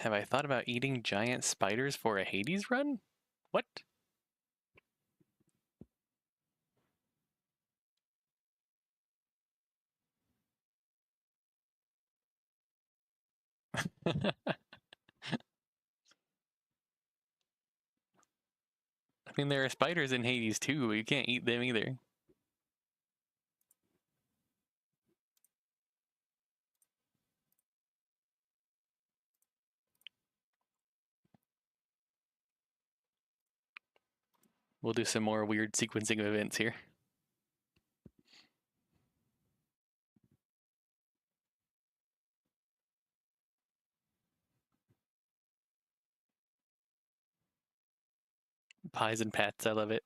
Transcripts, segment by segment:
Have I thought about eating giant spiders for a Hades run? What? I mean, there are spiders in Hades too, but you can't eat them either. We'll do some more weird sequencing of events here. Pies and pats, I love it.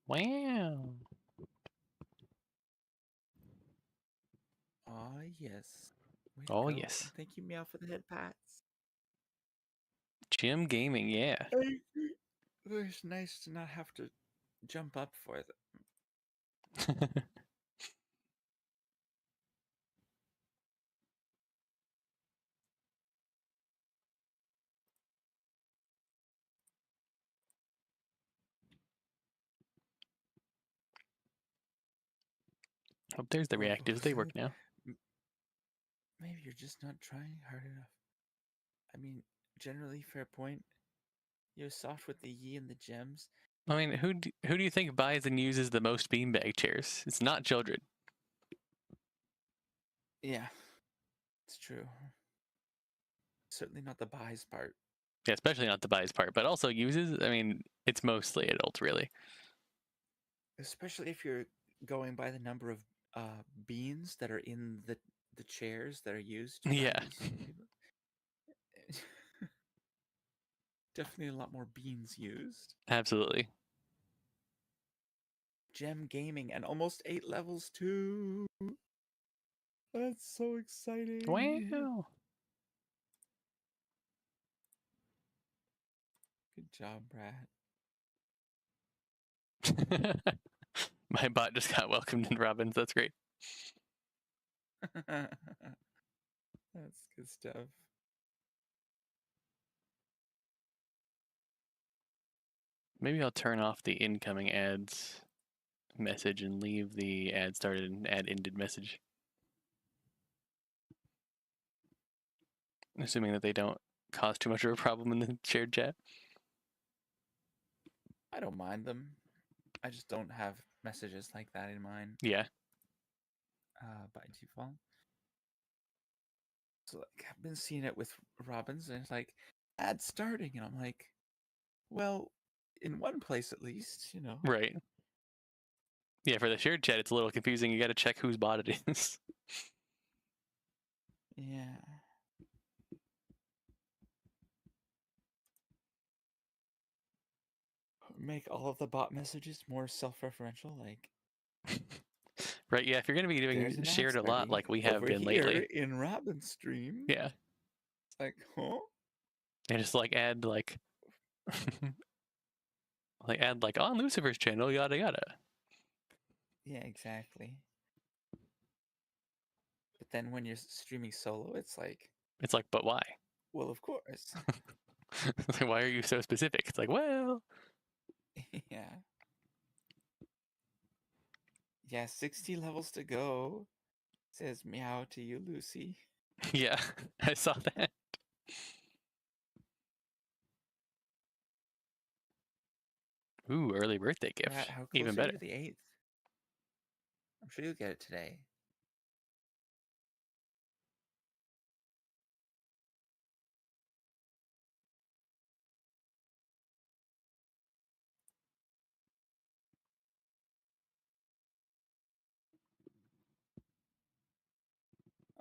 Wow. Oh, yes. Way to Oh, go. yes. Thank you, Meow, for the head pats. Gym gaming, yeah. It's nice to not have to jump up for them. Oh, there's the Well, reactives. They work now. maybe you're just not trying hard enough. I mean, generally, fair point. You're soft with the yi and the gems. I mean, who do you think buys and uses the most beanbag chairs? It's not children. Yeah, it's true. Certainly not the buys part. Yeah, especially not the buys part, but also uses. I mean, it's mostly adults, really. Especially if you're going by the number of beans that are in the chairs that are used by Yeah. these people. Definitely a lot more beans used. Absolutely. Gem gaming and almost 8 levels too. That's so exciting. Wow. Good job, Brad. My bot just got welcomed in Robbins. That's great. That's good stuff. Maybe I'll turn off the incoming ads message and leave the ad started and ad ended message. Assuming that they don't cause too much of a problem in the shared chat. I don't mind them. I just don't have messages like that in mine Yeah. by default. So like I've been seeing it with Robins, and it's like ad starting, and I'm like, well, in one place at least, you know. Right. Yeah, for the shared chat, it's a little confusing. You got to check whose bot it is. Yeah. Make all of the bot messages more self-referential, like Right, yeah, if you're going to be doing there's an ad shared a lot starting like we have over been here lately. in Robin's stream. Yeah. It's like, huh? And just like add like like add like on Lucifer's channel, yada yada. Yeah, exactly. But then when you're streaming solo, it's like, But why? well, of course. Why are you so specific? It's like, well, Yeah. Yeah, 60 levels to go. Says meow to you, Lucy. yeah, I saw that. Ooh, early birthday gift. Brad, how close Even are you better. to the 8th? I'm sure you'll get it today.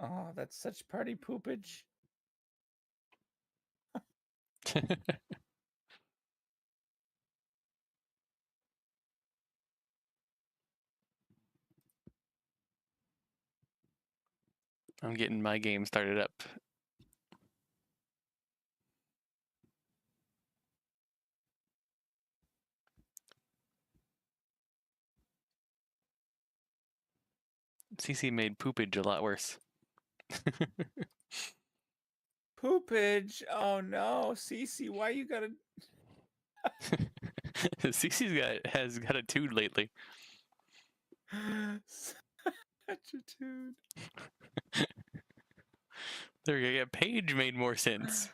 Oh, that's such party poopage. I'm getting my game started up. CC made poopage a lot worse. Poopage. Oh no, Cece, why you gotta? CC's has got a tude lately. Such a dude. There you go. Yeah, Paige made more sense.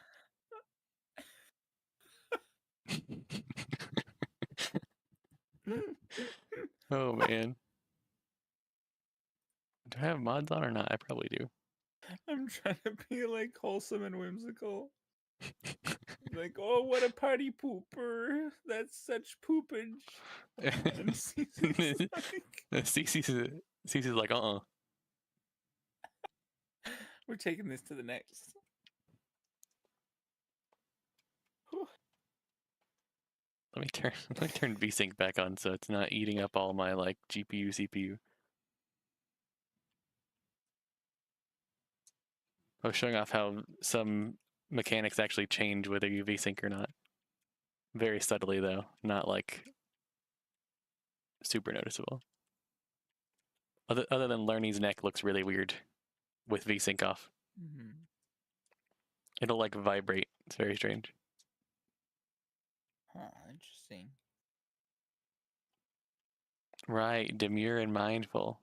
Oh man. Do I have mods on or not? I probably do. I'm trying to be like wholesome and whimsical. Like, oh, what a party pooper! That's such poopage. And Cece's like, CC's like, we're taking this to the next. Whew. Let me turn VSync back on so it's not eating up all my like GPU, CPU. I was showing off how some mechanics actually change whether you VSync or not. Very subtly though, not like super noticeable. Other than Lerny's neck looks really weird with VSync off. Mm-hmm. It'll like vibrate. It's very strange. Huh, interesting. Right, demure and mindful.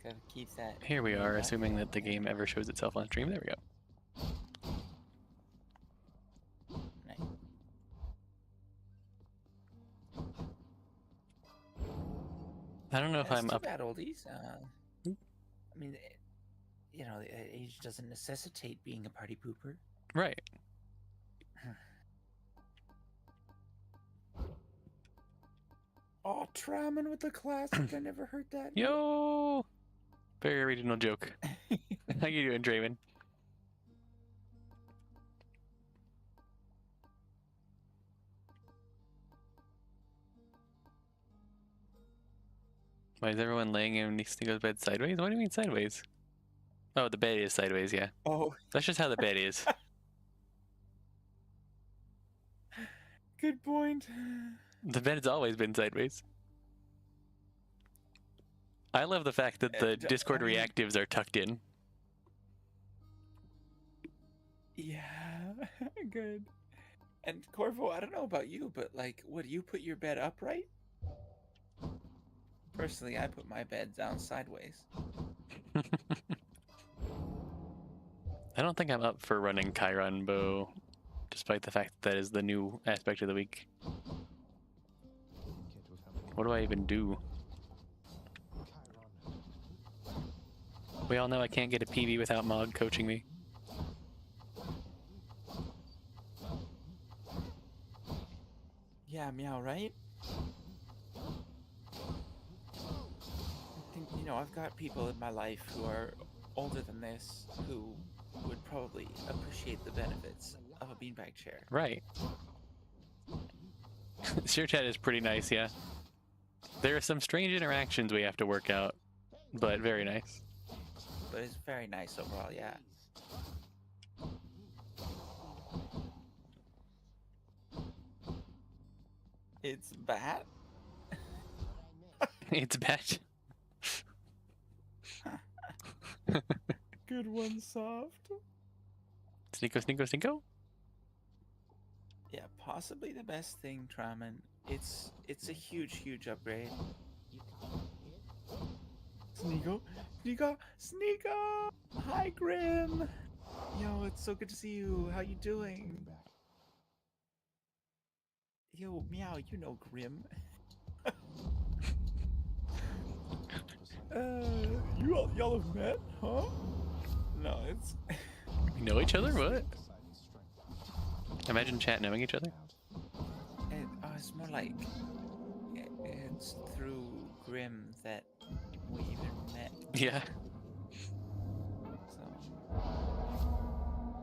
Gotta keep that. Here we are, up. assuming that the game ever shows itself on stream. There we go. Nice. I don't know if I'm Too up. bad, oldies. I mean, age doesn't necessitate being a party pooper. Right. Oh, Traman with the classic. I never heard that. Yo! Very original joke. How you doing, Draven? Why is everyone laying in Nico's bed sideways? What do you mean sideways? Oh, the bed is sideways, yeah. Oh. That's just how the bed is. Good point. The bed's always been sideways. I love the fact that the Discord reactives are tucked in. Yeah, good. And Corvo, I don't know about you, but like, do you put your bed upright? Personally, I put my bed down sideways. I don't think I'm up for running Chiron Bow, despite the fact that is the new aspect of the week. What do I even do? We all know I can't get a PB without Mog coaching me. Yeah, meow, right? I think, I've got people in my life who are older than this who would probably appreciate the benefits of a beanbag chair. Right. Share chat is pretty nice, yeah. There are some strange interactions we have to work out, but very nice. But it's very nice overall, yeah. It's Bat. It's Bat. Good one, Soft. Sneeko? Yeah, possibly the best thing, Traman. It's a huge upgrade. Sneeko! Hi, Grim! Yo, it's so good to see you. How you doing? Yo, meow, Grim. Y'all have met, huh? No, it's... We know each other? What? Imagine chat knowing each other. It's more like... It's through Grim that we even met. Yeah. So...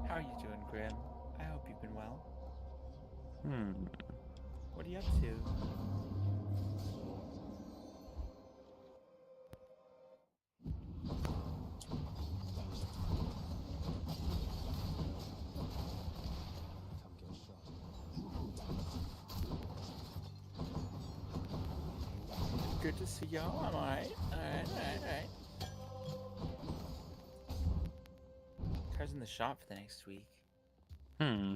How are you doing, Grim? I hope you've been well. What are you up to? Good to see y'all. I'm alright. Alright. Car's in the shop for the next week. Hmm.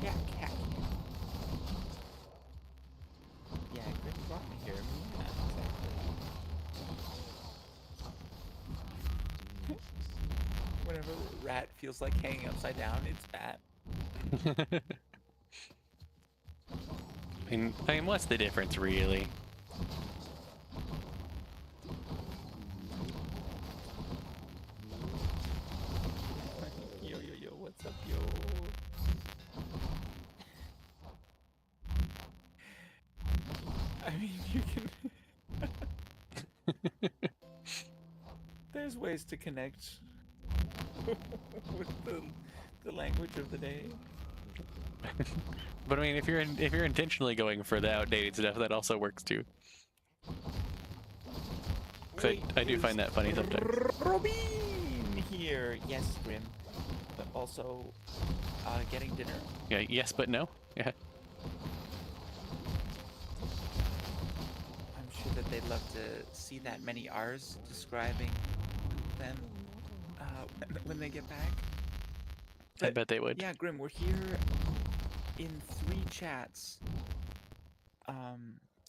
Yeah. Yeah, Grim brought me here. Yeah, exactly. Whenever a rat feels like hanging upside down, it's bad. I mean, what's the difference, really? Yo, what's up, yo? I mean, you can... There's ways to connect with the language of the day. But I mean, if you're intentionally going for the outdated stuff, that also works too. So I do find that funny sometimes. Robin here, yes, Grim, but also getting dinner. Yeah. Yes, but no. Yeah. I'm sure that they'd love to see that many R's describing them when they get back. I bet they would. Yeah, Grim, we're here in 3 chats.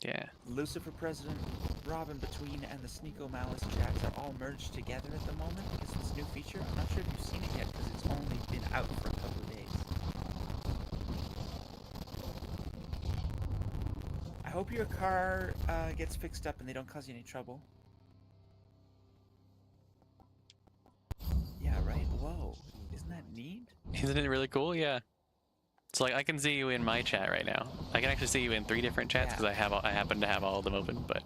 Yeah. Lucifer President, Robin Between, and the Sneeko Malice chats are all merged together at the moment because of this new feature. I'm not sure if you've seen it yet because it's only been out for a couple of days. I hope your car gets fixed up and they don't cause you any trouble. Yeah, right? Whoa. Isn't that neat? Isn't it really cool? Yeah. So like I can see you in my chat right now. I can actually see you in 3 different chats because I happen to have all of them open, but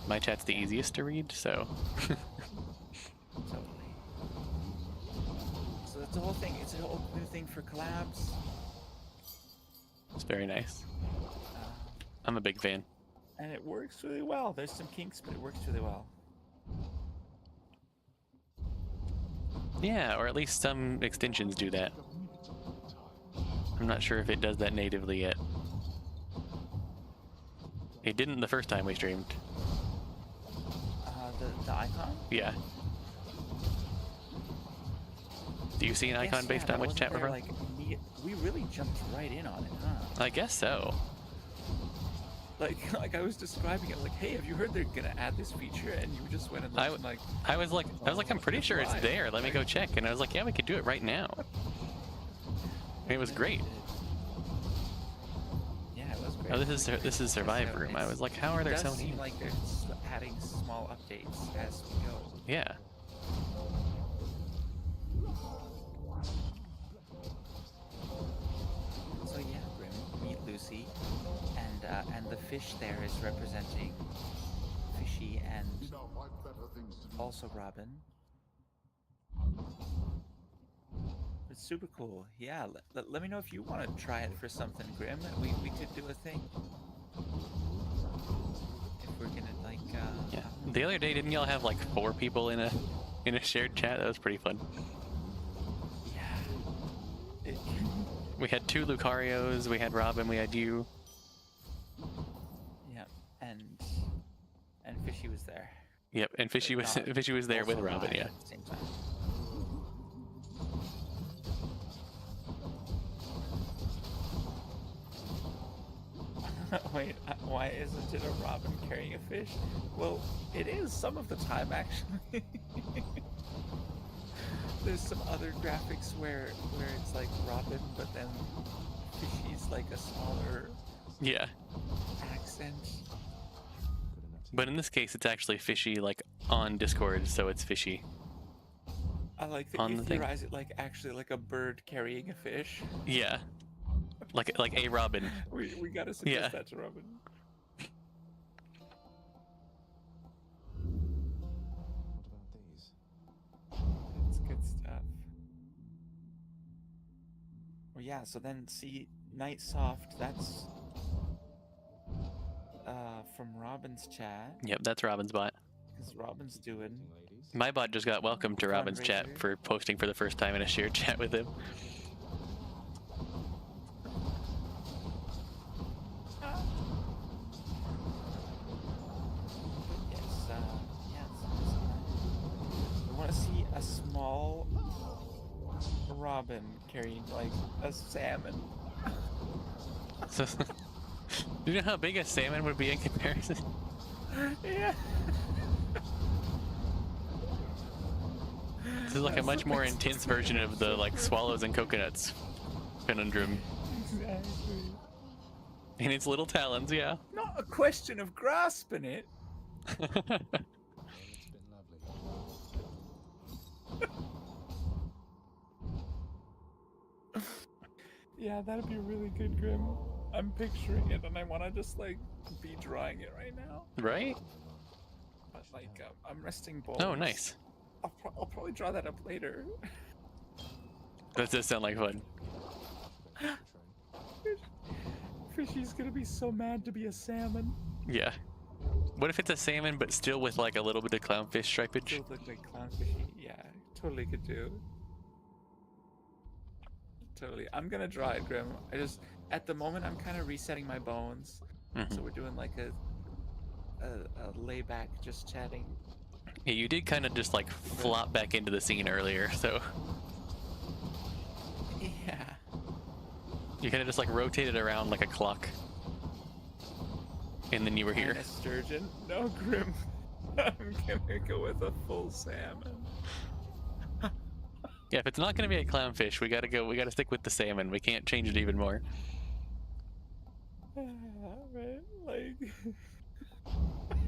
my chat's the easiest to read, so. Totally. So that's the whole thing. It's a whole new thing for collabs. It's very nice. I'm a big fan. And it works really well. There's some kinks, but it works really well. Yeah, or at least some extensions do that. I'm not sure if it does that natively yet. It didn't the first time we streamed. The icon? Yeah. Do you see an icon based on which chat we're from? Like, we really jumped right in on it, huh? I guess so. Like I was describing it, like, hey, have you heard they're gonna add this feature? And you just went and like, I was like, I'm pretty sure it's there. Let me go check. And I was like, yeah, we could do it right now. And it was great. Yeah, it was great. Oh, this is Survive Room. I was like, how are there so many? It does seem like they're adding small updates as we go. Yeah. So yeah, Grim, meet Lucy, and the fish there is representing Fishy and also Robin. It's super cool. Yeah, let me know if you want to try it for something, Grim. We could do a thing. If we're gonna like. Yeah. The other day, didn't y'all have like 4 people in a shared chat? That was pretty fun. Yeah. We had 2 Lucarios. We had Robin. We had you. Yeah, and Fishy was there. Yep, and Fishy was there with Robin. Yeah. At the same time. Wait, why isn't it a Robin carrying a fish? Well, it is some of the time, actually. There's some other graphics where it's like Robin, but then Fishy's like a smaller accent. But in this case, it's actually Fishy like on Discord, so it's Fishy. I like that you theorize it like actually like a bird carrying a fish. Yeah. Like a Robin. We gotta suggest that to Robin. What about these? It's good stuff. Well, yeah. So then, see, Night Soft. That's from Robin's chat. Yep, that's Robin's bot. Because Robin's doing. My bot just got welcomed to Robin's chat for posting for the first time in a shared chat with him. been carrying like a salmon. So, do you know how big a salmon would be in comparison? Yeah. This is like a much more intense version of the like swallows and coconuts conundrum. Exactly. In its little talons, yeah. Not a question of grasping it. Well, it's been lovely. Yeah, that'd be really good, Grim. I'm picturing it, and I want to just like be drawing it right now. Right? But like, I'm resting bones. Oh, nice. I'll probably draw that up later. That does sound like fun. Fishy's gonna be so mad to be a salmon. Yeah. What if it's a salmon but still with like a little bit of clownfish stripage? Still look like clownfishy. Yeah, totally could do. Totally. I'm gonna draw it, Grim. At the moment, I'm kind of resetting my bones. Mhm. So we're doing like a layback, just chatting. Yeah, you did kind of just like flop back into the scene earlier, so Yeah. you kind of just like rotated around like a clock. And then you were here. And a sturgeon. No, Grim. I'm gonna go with a full salmon. Yeah, if it's not going to be a clownfish, we gotta stick with the salmon. We can't change it even more. Right? Like. And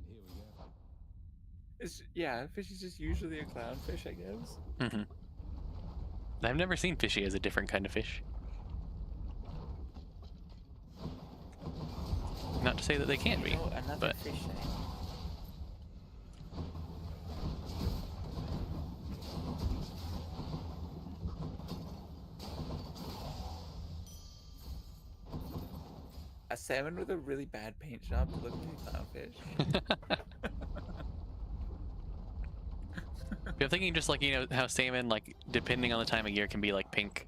here we go. Yeah, fish is just usually a clownfish, I guess. Hmm. I've never seen fishy as a different kind of fish. Not to say that they can't be, Oh, another but fish egg. A salmon with a really bad paint job to look like a clownfish. I'm thinking just like, you know, how salmon, like, depending on the time of year, can be like pink.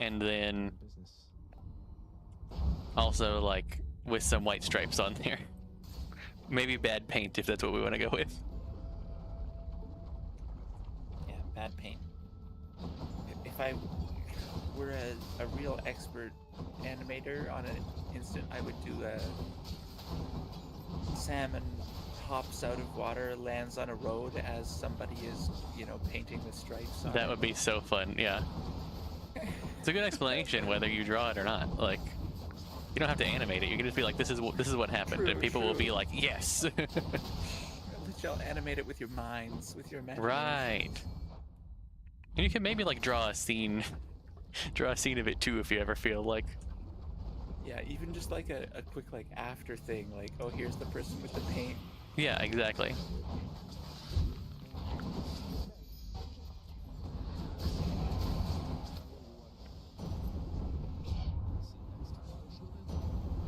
And then Business. also like with some white stripes on there. Maybe bad paint if that's what we want to go with. Yeah, bad paint. If I were a real expert animator on an instant, I would do a salmon hops out of water, lands on a road as somebody is, you know, painting the stripes on That it. would be so fun, yeah. It's a good explanation whether you draw it or not. Like, you don't have to animate it. You can just be like, this is what happened, True, and people will be true. like, yes. At least y'all animate it with your minds, with your imagination. Right. And you can maybe like draw a scene of it too if you ever feel like. Yeah, even just like a quick like after thing, like, oh, here's the person with the paint. Yeah, exactly.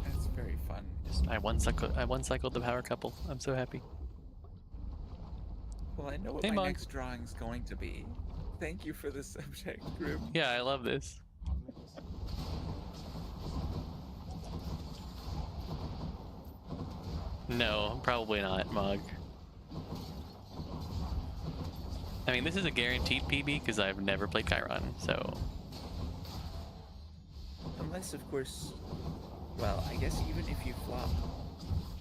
That's very fun. I one cycled the power couple. I'm so happy. Well, I know what Hey, my Mog. next drawing's going to be. Thank you for the subject, Grim. Yeah, I love this. No, probably not, Mog. I mean, this is a guaranteed PB because I've never played Chiron, so. Unless, of course, well, I guess even if you flop,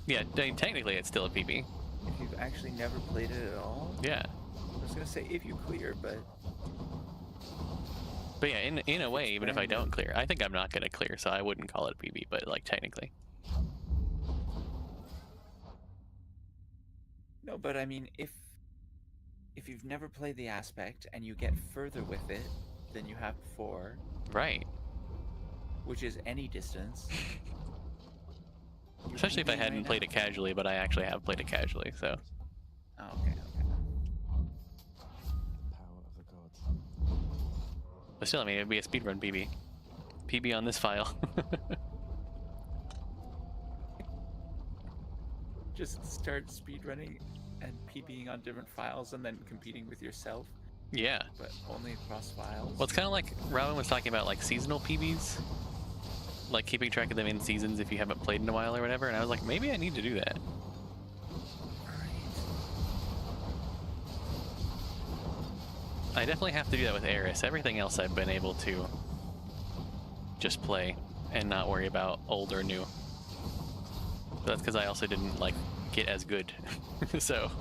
Yeah, I mean, technically it's still a PB. if you've actually never played it at all, Yeah. I was gonna say if you clear, but Yeah, in a way, even if I don't clear. I think I'm not going to clear, so I wouldn't call it a PB, but like technically. no, but I mean, if you've never played the aspect and you get further with it than you have before, Right. which is any distance. you're Especially if I PBing hadn't right played now. it casually, but I actually have played it casually, so. Oh, okay, okay. Power of the gods. But still, I mean, it'd be a speedrun PB. PB on this file. Just start speedrunning and PBing on different files and then competing with yourself, Yeah. but only across files. Well, it's kind of like Robin was talking about, like seasonal PBs, like keeping track of them in seasons if you haven't played in a while or whatever. And I was like, maybe I need to do that. I definitely have to do that with Eris. Everything else I've been able to just play and not worry about old or new. But that's because I also didn't like get as good. So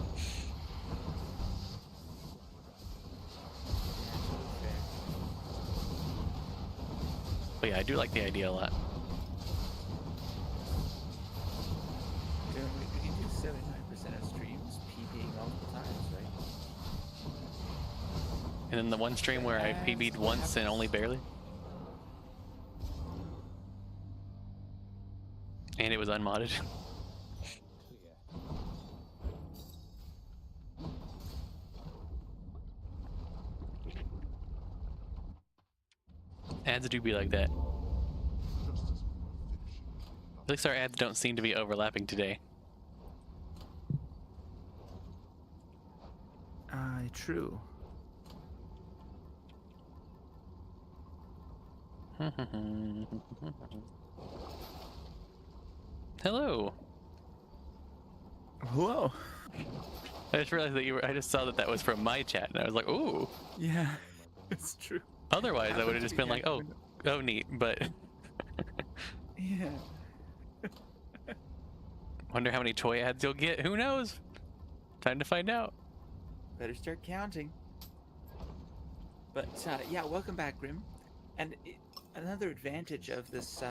but yeah, I do like the idea a lot. Dude, we can do 79% of streams PBing multiple times, right? And then the one stream where I PB'd once and only barely. And it was unmodded. Ads do be like that. At least our ads don't seem to be overlapping today. True. Hello. Hello. I just realized that you were. I just saw that that was from my chat, and I was like, "Ooh." Yeah, it's true. Otherwise, I would have just been like, "Oh, oh, neat." But Yeah. wonder how many toy ads you'll get. Who knows? Time to find out. Better start counting. But yeah, welcome back, Grim. And another advantage of this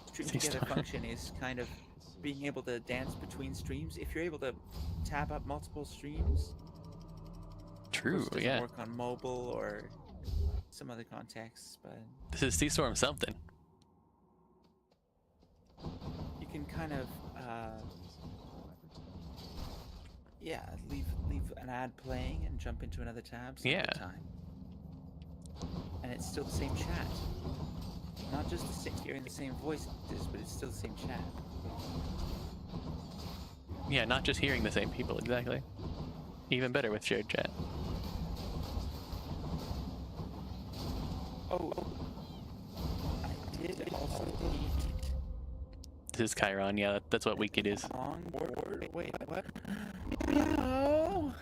stream together function is kind of being able to dance between streams. If you're able to tab up multiple streams, True. doesn't Yeah. work on mobile or some other contexts, but This is Seastorm something. you can kind of yeah, leave an ad playing and jump into another tab some other time. And it's still the same chat. Not just the same, hearing the same voices, but it's still the same chat. Yeah, not just hearing the same people, exactly. Even better with shared chat. Oh, I did also need This is Chiron, yeah, that's what week it is. longboard. Wait, what? No!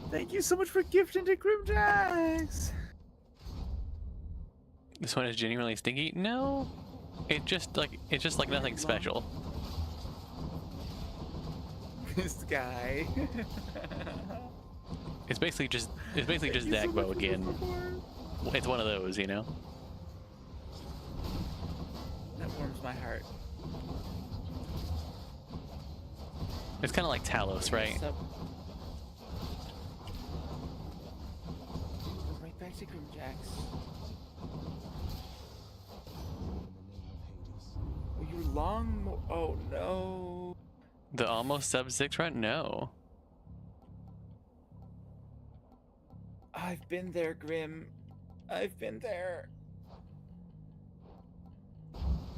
Thank you so much for gifting to Grimjax! This one is genuinely stinky? No. It's just like nothing special. This guy. It's basically just Thank you so Dagbo much for the again. support. It's one of those, you know. That warms my heart. It's kind of like Talos, right? What's up? Go right back to Grimjax. Oh, you're long. Oh no. The almost sub 6 run? No. I've been there, Grim. I've been there.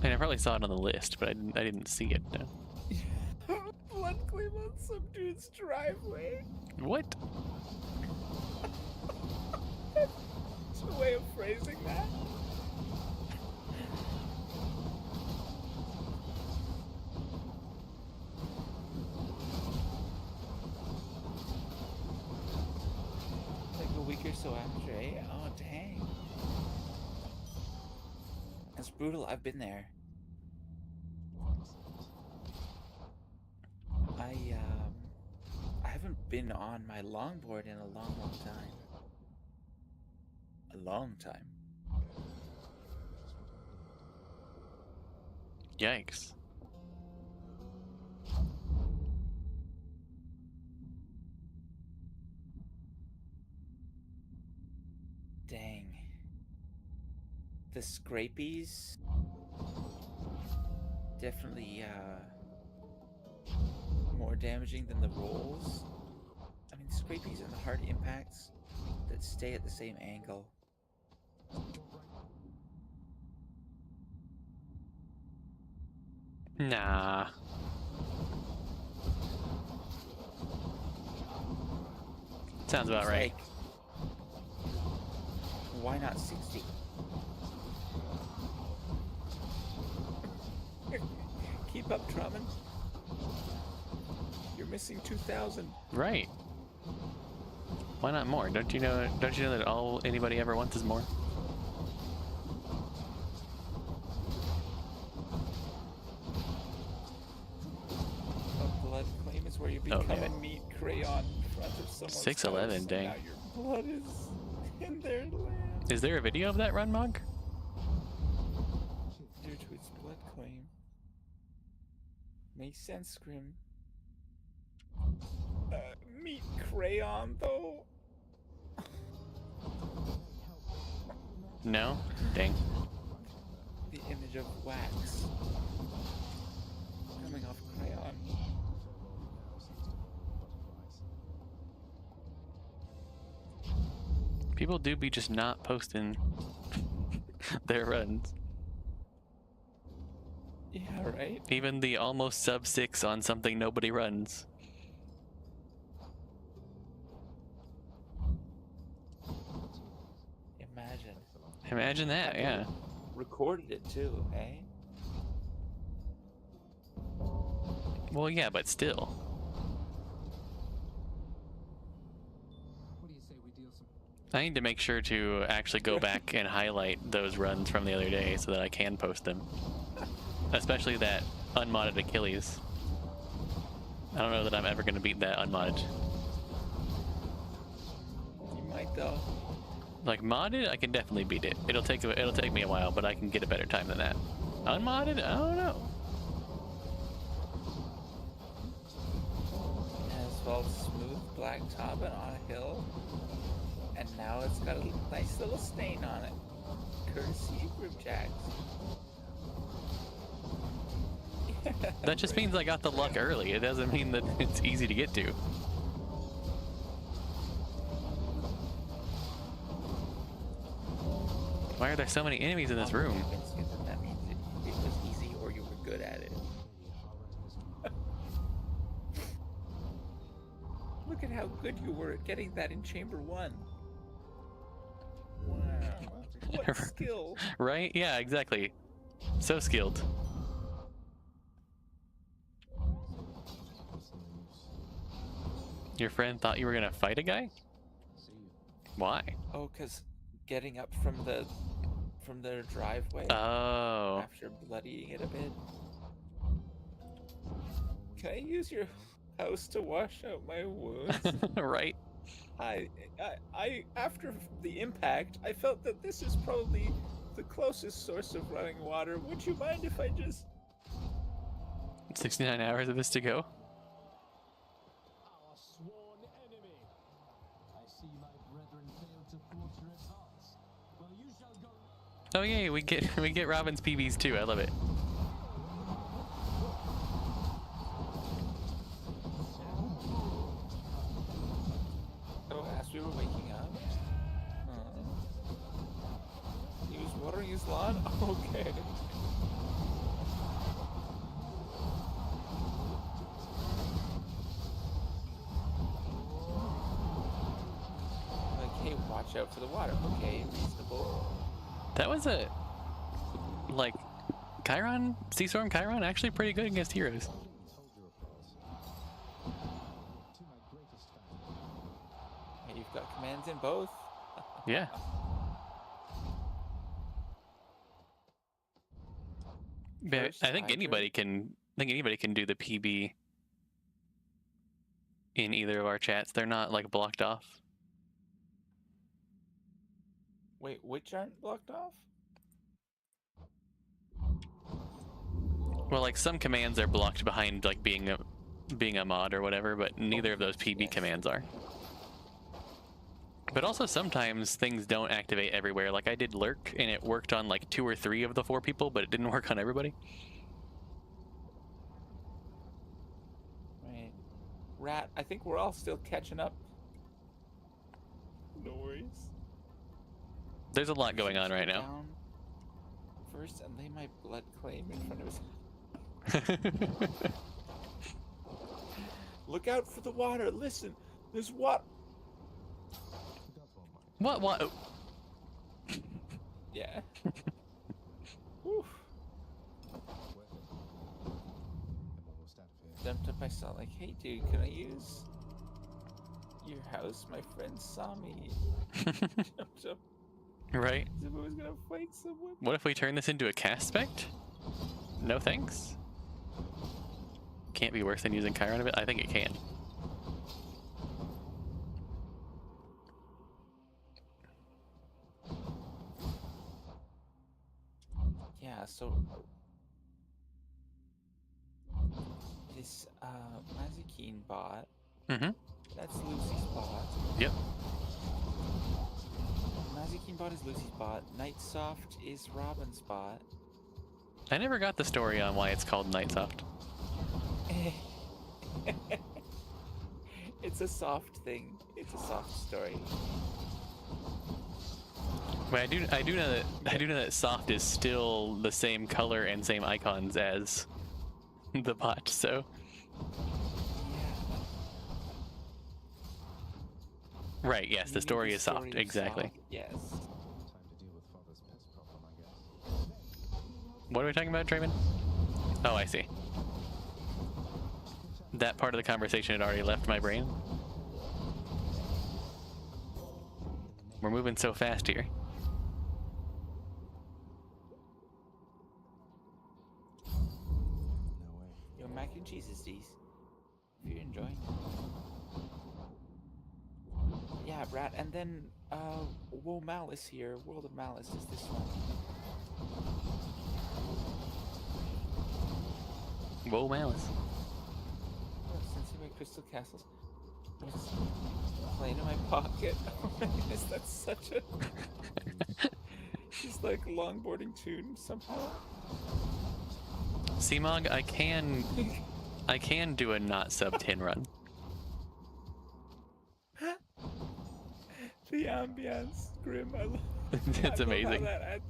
And I probably saw it on the list, but I didn't see it. No. Blood claim on some dude's driveway. What? It's a way of phrasing that. Like a week or so after, eh? Oh, dang. That's brutal. I've been there. I haven't been on my longboard in a long, long time. A long time. Yikes. Dang. The scrapies definitely more damaging than the rolls. I mean, scrapies and the hard impacts that stay at the same angle. Nah. Sounds about It's right. like, why not 60? Keep up, Drummond. You're missing 2,000. Right. Why not more? Don't you know that all anybody ever wants is more? A blood claim is where you become Okay. a neat crayon in front of someone's 611, house, and dang. now your blood is in their land. Is there a video of that run, Mog? Due to its blood claim. Makes sense, Scrim. Meat crayon, though. No? Dang. The image of wax coming off crayon. People do be just not posting their runs. Yeah, right? Even the almost sub 6 on something nobody runs. Imagine. Imagine that, yeah. Recorded it too, eh? Well, yeah, but still. What do you say we deal some? I need to make sure to actually go back and highlight those runs from the other day so that I can post them. Especially that unmodded Achilles. I don't know that I'm ever going to beat that unmodded. You might though. Like modded, I can definitely beat it. It'll take me a while, but I can get a better time than that. Unmodded, I don't know. Asphalt smooth black top and on a hill. And now it's got a nice little stain on it. Courtesy of Grimjacks. That just means I got the luck early. It doesn't mean that it's easy to get to. Why are there so many enemies in this room? That means it was easy or you were good at it. Look at how good you were at getting that in Chamber 1. Wow. What skill. Right? Yeah, exactly. So skilled. Your friend thought you were gonna fight a guy? Why? Oh, because getting up from their driveway Oh. after bloodying it a bit. Can I use your house to wash out my wounds? Right? I after the impact, I felt that this is probably the closest source of running water. Would you mind if I just... 69 hours of this to go? Our sworn enemy. I see my brethren failed to thwart your advance. Well, you shall go. Oh yay, we get Robin's PBs too. I love it. Oh, as we were waking up. He was watering his lawn? Okay. Like, hey, watch out for the water. Okay, reasonable. That was a like Chiron, Sea Storm Chiron, actually pretty good against heroes. Hold your applause. To my greatest fan. And you've got commands in both. Yeah. But First I think Hydra. anybody can do the PB in either of our chats. They're not like blocked off. Wait, which aren't blocked off? Well, like some commands are blocked behind like being a mod or whatever, but neither of those PB yes. commands are. But also sometimes things don't activate everywhere. Like I did lurk and it worked on like 2 or 3 of the 4 people, but it didn't work on everybody. Right. Rat, I think we're all still catching up. No worries. There's a lot going on right now. Down first and lay my blood claim in front of his... Look out for the water. Listen, there's water. What? Oh. Yeah. Whew. Jumped up, I saw like, hey dude, can I use your house, my friend saw me. Jumped up Right? as if I was gonna fight someone. What if we turn this into a cast spect? No thanks. Can't be worse than using Chiron a bit? I think it can. Yeah, so this Mazikeen bot, Mm-hmm. that's Lucy's bot. Yep. Mazikeen bot is Lucy's bot. Nightsoft is Robin's bot. I never got the story on why it's called Nightsoft. It's a soft thing. It's a soft story. But I do know that soft is still the same color and same icons as the bot, so Yeah. right, yes, the You need story is soft, of exactly. soft, yes. Time to deal with father's pest problem, I guess. What are we talking about, Draymond? Oh, I see. That part of the conversation had already left my brain. We're moving so fast here. No way. Yo, mac and cheese is these. If you're enjoying it. Yeah, Brad. And then, Woe Malice here. World of Malice is this one. Whoa, Malice. Oh, since you make Crystal Castles. It's playing in my pocket. Oh my goodness, that's such a... Just like longboarding tune somehow. CMOG, I can do a not sub 10 run. The ambience, Grim. I love. It's I love how amazing. that adds-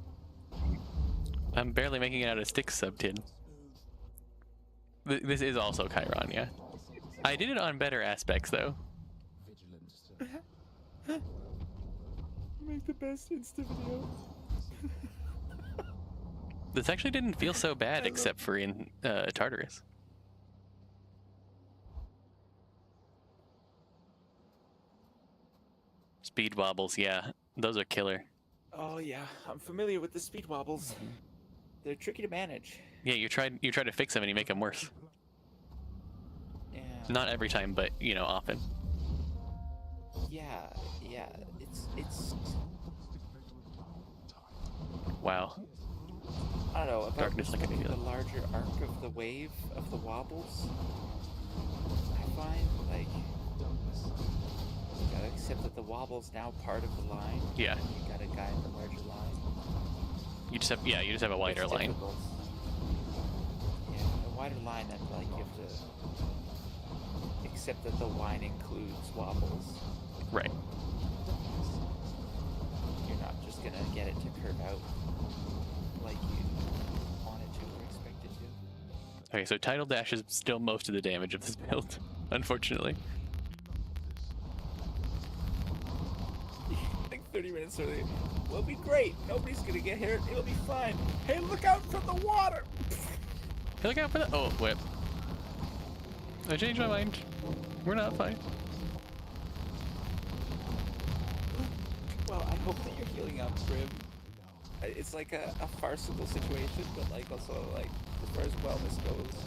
I'm barely making it out of stick sub 10. This is also Chiron, yeah. I did it on better aspects though. Vigilant still. Make the best Insta video. This actually didn't feel so I bad love- except for in Tartarus. Speed wobbles, yeah, those are killer. Oh yeah, I'm familiar with the speed wobbles. They're tricky to manage. Yeah, you tried to fix them and you make them worse. Yeah. Not every time, but you know, often. Yeah, yeah. It's. Wow. I don't know about Darkness, like I respecting feel the it. larger arc of the wave of the wobbles. I find like you gotta accept that the wobble's now part of the line. Yeah. You gotta guide the larger line. You just have a wider It's line. difficult. Yeah, a wider line, and like you have to accept that the line includes wobbles. Right. You're not just gonna get it to curve out like you want it to or expect it to. Okay, so Tidal Dash is still most of the damage of this build, unfortunately. Like 30 minutes early. We'll be great. Nobody's gonna get hurt. It'll be fine. Hey, look out for the water! Hey, look out for that! Oh, whip. I changed my mind. We're not fine. Well, I hope that you're healing up, Grim. It's like a farcical situation, but like also like as far as wellness goes.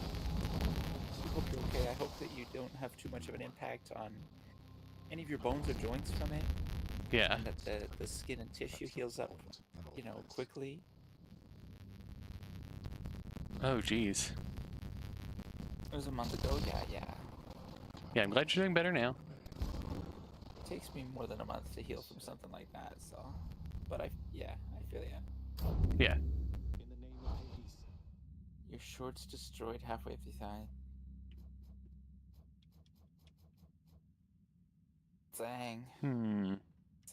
I hope you're okay. I hope that you don't have too much of an impact on any of your bones or joints from it. Yeah. And that the skin and tissue heals up, you know, quickly. Oh, jeez. It was a month ago. Yeah. Yeah, I'm glad you're doing better now. It takes me more than a month to heal from something like that, so. But I feel ya. Yeah. In the name of Hades. Your short's destroyed halfway up the thigh. Dang.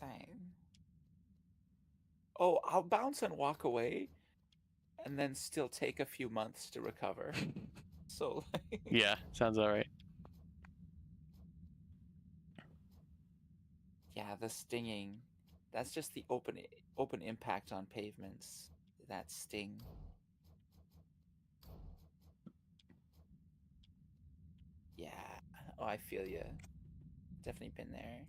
Dang. Oh, I'll bounce and walk away, and then still take a few months to recover. So, like, Yeah, sounds alright. yeah, the stinging. That's just the open impact on pavements. That sting. Yeah. Oh, I feel ya. Definitely been there.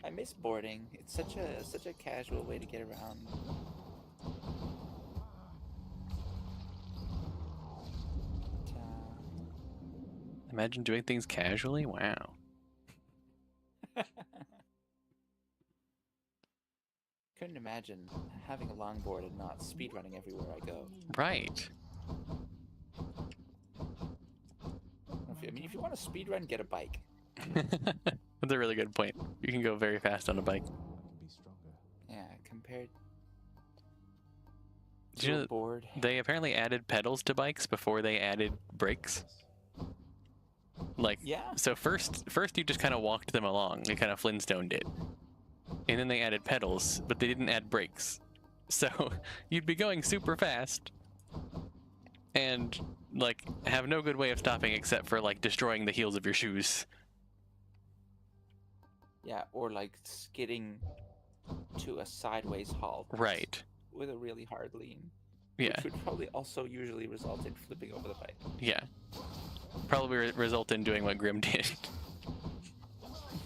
I miss boarding. It's such a casual way to get around. Imagine doing things casually. Wow. Couldn't imagine having a longboard and not speedrunning everywhere I go. Right. I mean, if you want to speedrun, get a bike. That's a really good point. You can go very fast on a bike. Be stronger. Yeah, compared Did you to know a board. they apparently added pedals to bikes before they added brakes? Like, Yeah. so first you just kind of walked them along. They kind of Flintstoned it. And then they added pedals, but they didn't add brakes. So you'd be going super fast and like have no good way of stopping except for like destroying the heels of your shoes. Yeah, or like skidding to a sideways halt. Right. With a really hard lean. Yeah. Which would probably also usually result in flipping over the bike. Yeah. Probably result in doing what Grim did.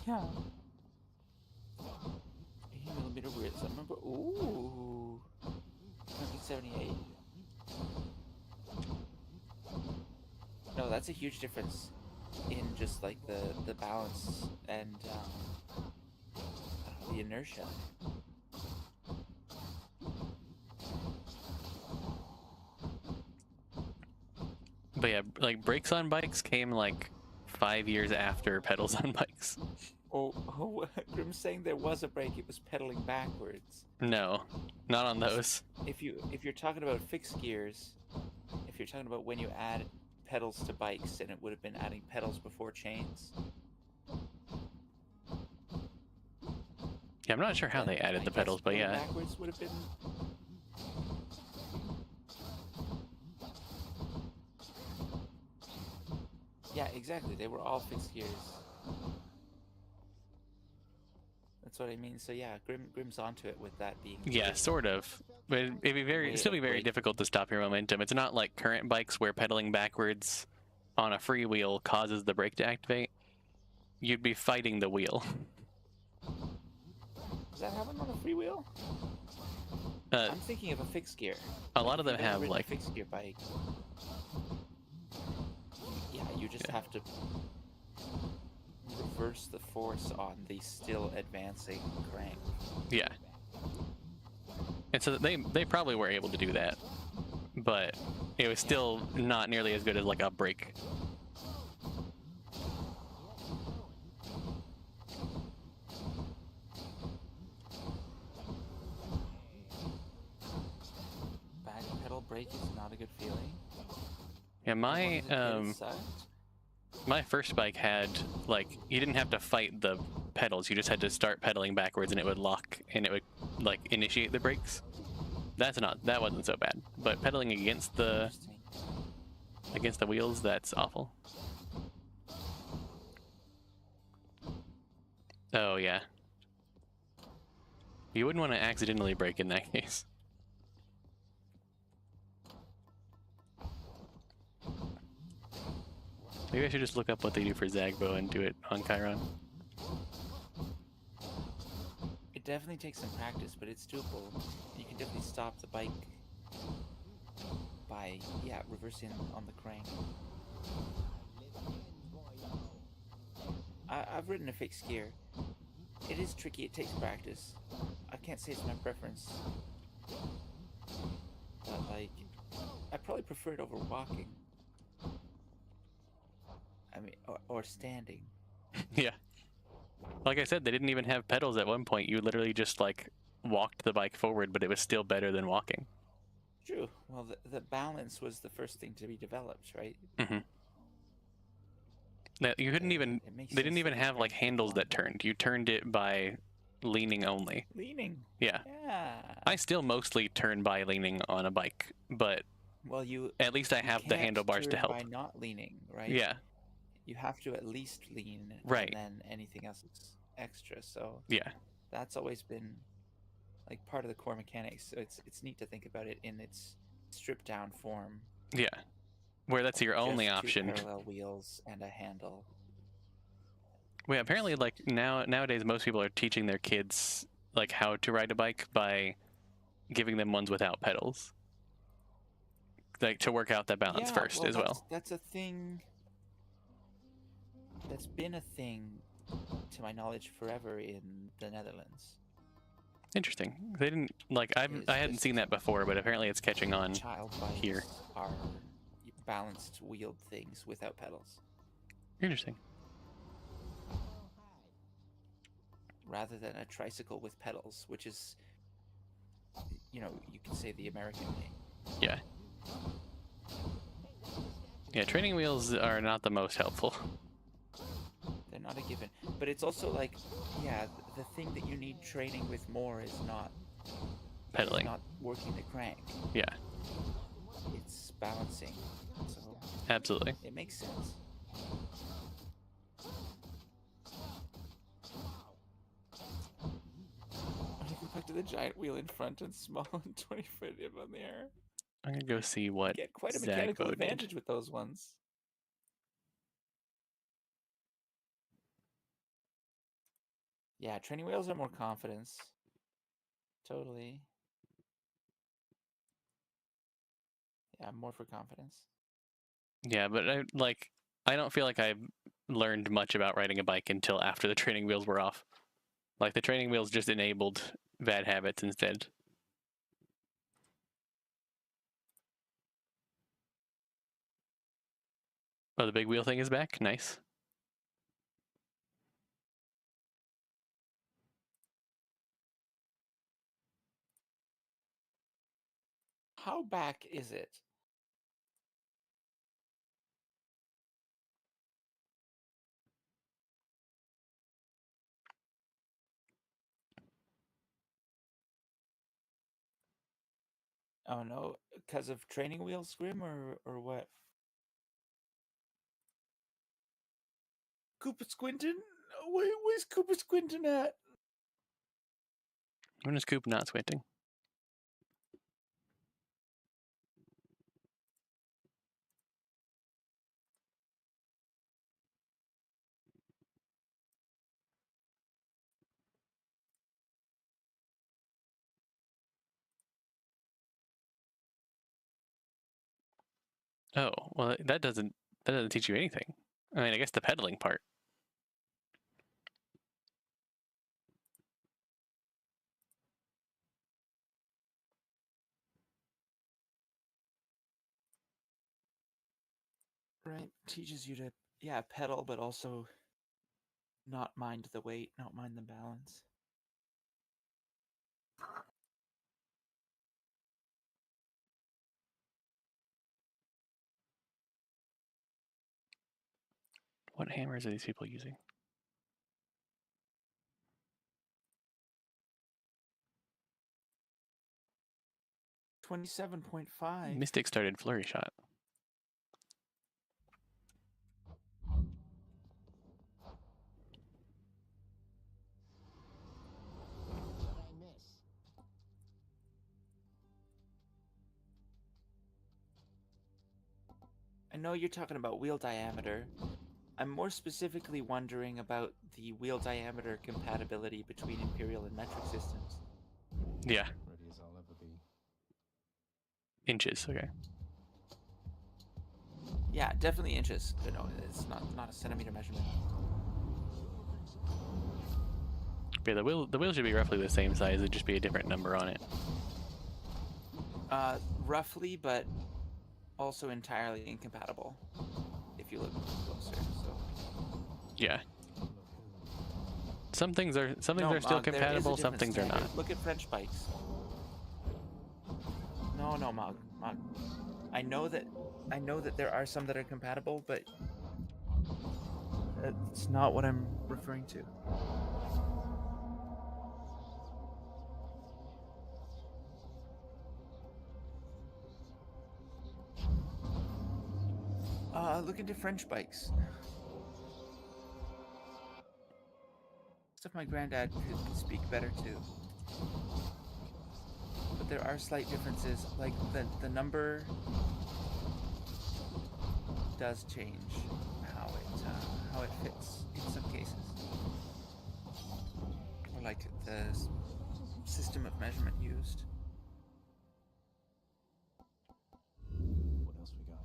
Yeah. 80mm wheels. I remember. Ooh. 1978. No, that's a huge difference in just like the balance and the inertia. But yeah, like brakes on bikes came like 5 years after pedals on bikes. Oh, Grim's saying there was a brake. It was pedaling backwards. No, not on those. If you're talking about fixed gears, if you're talking about when you add pedals to bikes, and it would have been adding pedals before chains. Yeah, I'm not sure how they added the pedals, but yeah. Backwards would have been. Yeah, exactly. They were all fixed gears. That's what I mean. So yeah, Grim's onto it with that being. Yeah, sort of. But it'd still be very difficult to stop your momentum. It's not like current bikes where pedaling backwards on a freewheel causes the brake to activate. You'd be fighting the wheel. Does that happen on a freewheel? I'm thinking of a fixed gear. A lot of them have like a fixed gear bike. Yeah, you just have to reverse the force on the still advancing crank. Yeah. And so they probably were able to do that, but it was still not nearly as good as like a brake. Back pedal brake is not a good feeling. Yeah, my first bike had like you didn't have to fight the pedals. You just had to start pedaling backwards, and it would lock, and it would like initiate the brakes. That wasn't so bad. But pedaling against the wheels, that's awful. Oh yeah. You wouldn't want to accidentally brake in that case. Maybe I should just look up what they do for Zagbo and do it on Chiron. It definitely takes some practice, but it's doable. You can definitely stop the bike by, reversing on the crank. I've ridden a fixed gear. It is tricky, it takes practice. I can't say it's my preference. But, like, I probably prefer it over walking. I mean, or standing. Yeah. Like I said, they didn't even have pedals at one point. You literally just, like, walked the bike forward, but it was still better than walking. True. Well, the balance was the first thing to be developed, right? Mm-hmm. You couldn't even... They didn't even have, like, handles that turned. You turned it by leaning only. Leaning? Yeah. Yeah. I still mostly turn by leaning on a bike, but... Well, at least I have the handlebars to help. By not leaning, right? Yeah. You have to at least lean, right? And then anything else is extra. So yeah, that's always been like part of the core mechanics. So it's neat to think about it in its stripped down form. Yeah, where that's your only Just option. 2 parallel wheels and a handle. Wait, apparently, like nowadays, most people are teaching their kids like how to ride a bike by giving them ones without pedals, like to work out that balance Yeah, first well, as well. that's a thing. That's been a thing, to my knowledge, forever in the Netherlands. Interesting. They didn't like I hadn't just seen that before, but apparently it's catching on Child bikes here. are balanced wheeled things without pedals, Interesting. rather than a tricycle with pedals, which is, you can say the American way. Yeah. Yeah, training wheels are not the most helpful. They're not a given, but it's also like, yeah, the thing that you need training with more is not Pedaling. not working the crank. Yeah, It's balancing. So absolutely. it makes sense. I go back to the giant wheel in front and small and 20-foot on the air. I'm gonna go see what Get quite a mechanical Zagbo advantage did. with those ones. Yeah, training wheels are more confidence. Totally. Yeah, more for confidence. Yeah, but I don't feel like I learned much about riding a bike until after the training wheels were off. Like the training wheels just enabled bad habits instead. Oh, the big wheel thing is back. Nice. How back is it? Oh no, because of training wheels, Grim, or what? Cooper Squinton? Where's Cooper Squinton at? When is Coop not squinting? Oh, well, that doesn't teach you anything. I mean, I guess the pedaling part. Right, teaches you to, yeah, pedal, but also not mind the weight, not mind the balance. What hammers are these people using? 27.5. Mystic started flurry shot. I know you're talking about wheel diameter. I'm more specifically wondering about the wheel diameter compatibility between imperial and metric systems. Yeah, Ready as I'll ever be. inches. Okay. Yeah, definitely inches. It's not a centimeter measurement. Yeah, the wheel should be roughly the same size. It'd just be a different number on it. Roughly, but also entirely incompatible if you look closer. So Yeah. Some things are still Mog, there is a compatible. Some different things are standard. not. Look at French bikes. No, Mog. I know that there are some that are compatible, but that's not what I'm referring to. Look into French bikes. Stuff my granddad could speak better to. But there are slight differences, like the number does change how how it fits in some cases, or like the system of measurement used. What else we got?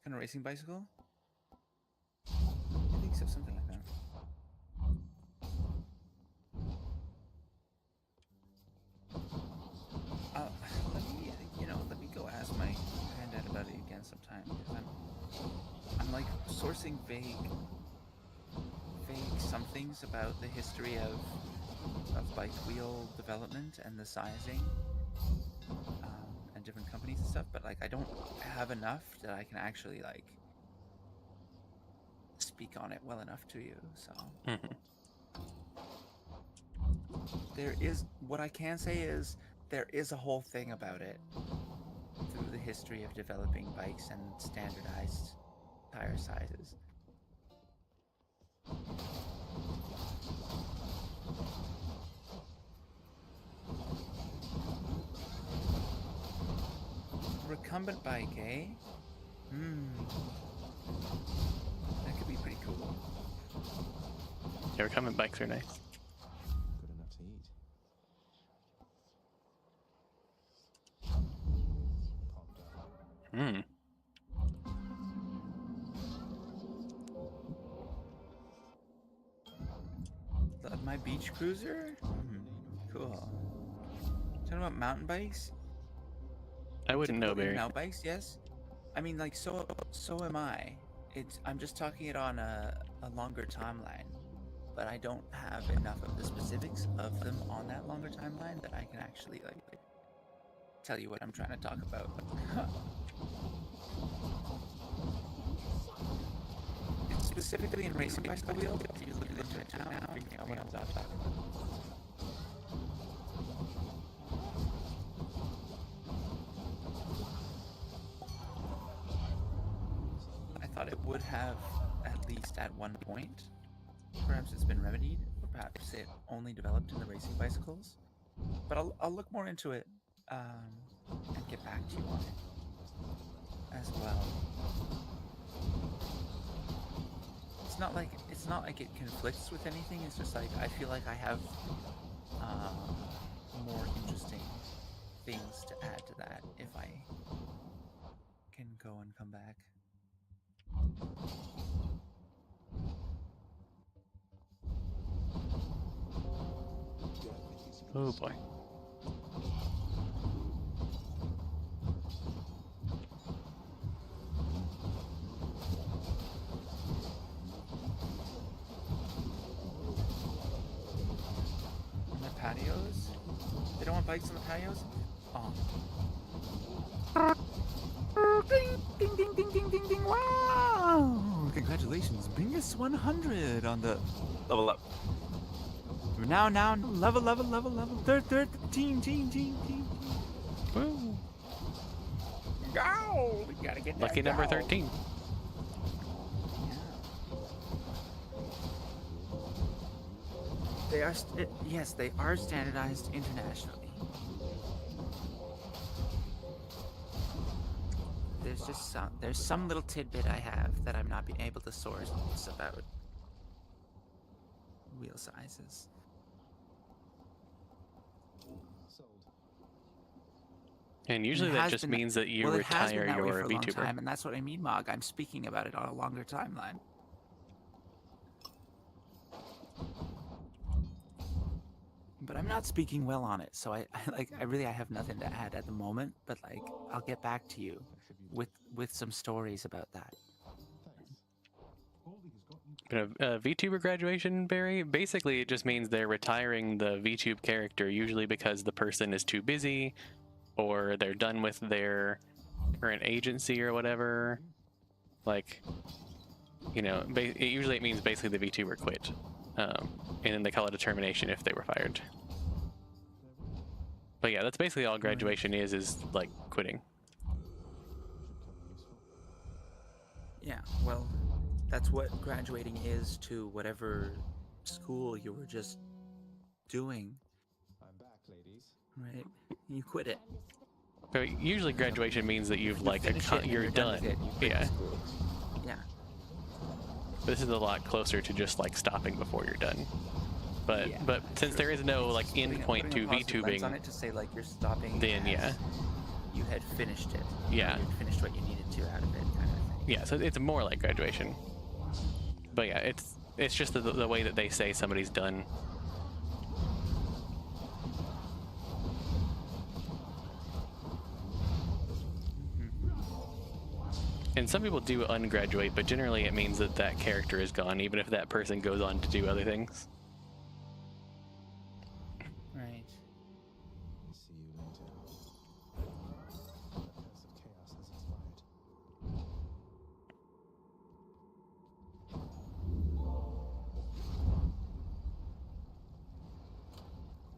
Kind of racing bicycle? I think so, something like that. Let me go ask my granddad about it again sometime, because I'm like sourcing vague somethings about the history of bike wheel development and the sizing, and different companies and stuff, but like I don't have enough that I can actually like speak on it well enough to you. So there is, what I can say is there is a whole thing about it through the history of developing bikes and standardized tire sizes. Recumbent bike, eh? That could be pretty cool. Yeah, recumbent bikes are nice. Good enough to eat. Calm down. My beach cruiser? Cool. Talking about mountain bikes? I wouldn't know, Barry. Mountain bikes, yes. I mean, like, so am I. I'm just talking it on a longer timeline, but I don't have enough of the specifics of them on that longer timeline that I can actually like tell you what I'm trying to talk about. Specifically in racing bicycle wheels, if you look into it now, figure out what I'm talking about. I thought it would have, at least at one point. Perhaps it's been remedied, or perhaps it only developed in the racing bicycles. But I'll look more into it and get back to you on it as well. It's not like it conflicts with anything. It's just like I feel like I have more interesting things to add to that if I can go and come back. Oh boy. On the patios? They don't want bikes on the patios? Oh. Ding, ding, ding, ding, ding, ding, ding. Wow! Congratulations, Bingus 100 on the level up. Now, level, 13. Woo! Go! We gotta get that Lucky number go. 13. They are, yes, they are standardized internationally. There's just some little tidbit I have that I'm not being able to source about wheel sizes. And usually that just means that you retire your VTuber. Time, and that's what I mean, Mog. I'm speaking about it on a longer timeline. But I'm not speaking well on it, so I really have nothing to add at the moment. But like, I'll get back to you with some stories about that. VTuber graduation, Barry, basically it just means they're retiring the VTube character, usually because the person is too busy, or they're done with their current agency or whatever. Like, you know, usually it means basically the VTuber quit. And then they call it a termination if they were fired. But yeah, that's basically all graduation is like quitting. Yeah, well, that's what graduating is to whatever school you were just doing. I'm back, ladies. Right? You quit it. But usually graduation means that you've like you're you're done. You quit Yeah. school. Yeah. This is a lot closer to just like stopping before you're done. But Yeah, since there is no like Putting endpoint to a positive lens on VTubing, it to say like you're stopping. then as yeah. you had finished it. Yeah. You had finished what you needed to out of it, kind of thing. Yeah, so it's more like graduation. But yeah, it's just the way that they say somebody's done. And some people do ungraduate, but generally it means that that character is gone, even if that person goes on to do other things. Right. See you later. The curse of chaos has expired.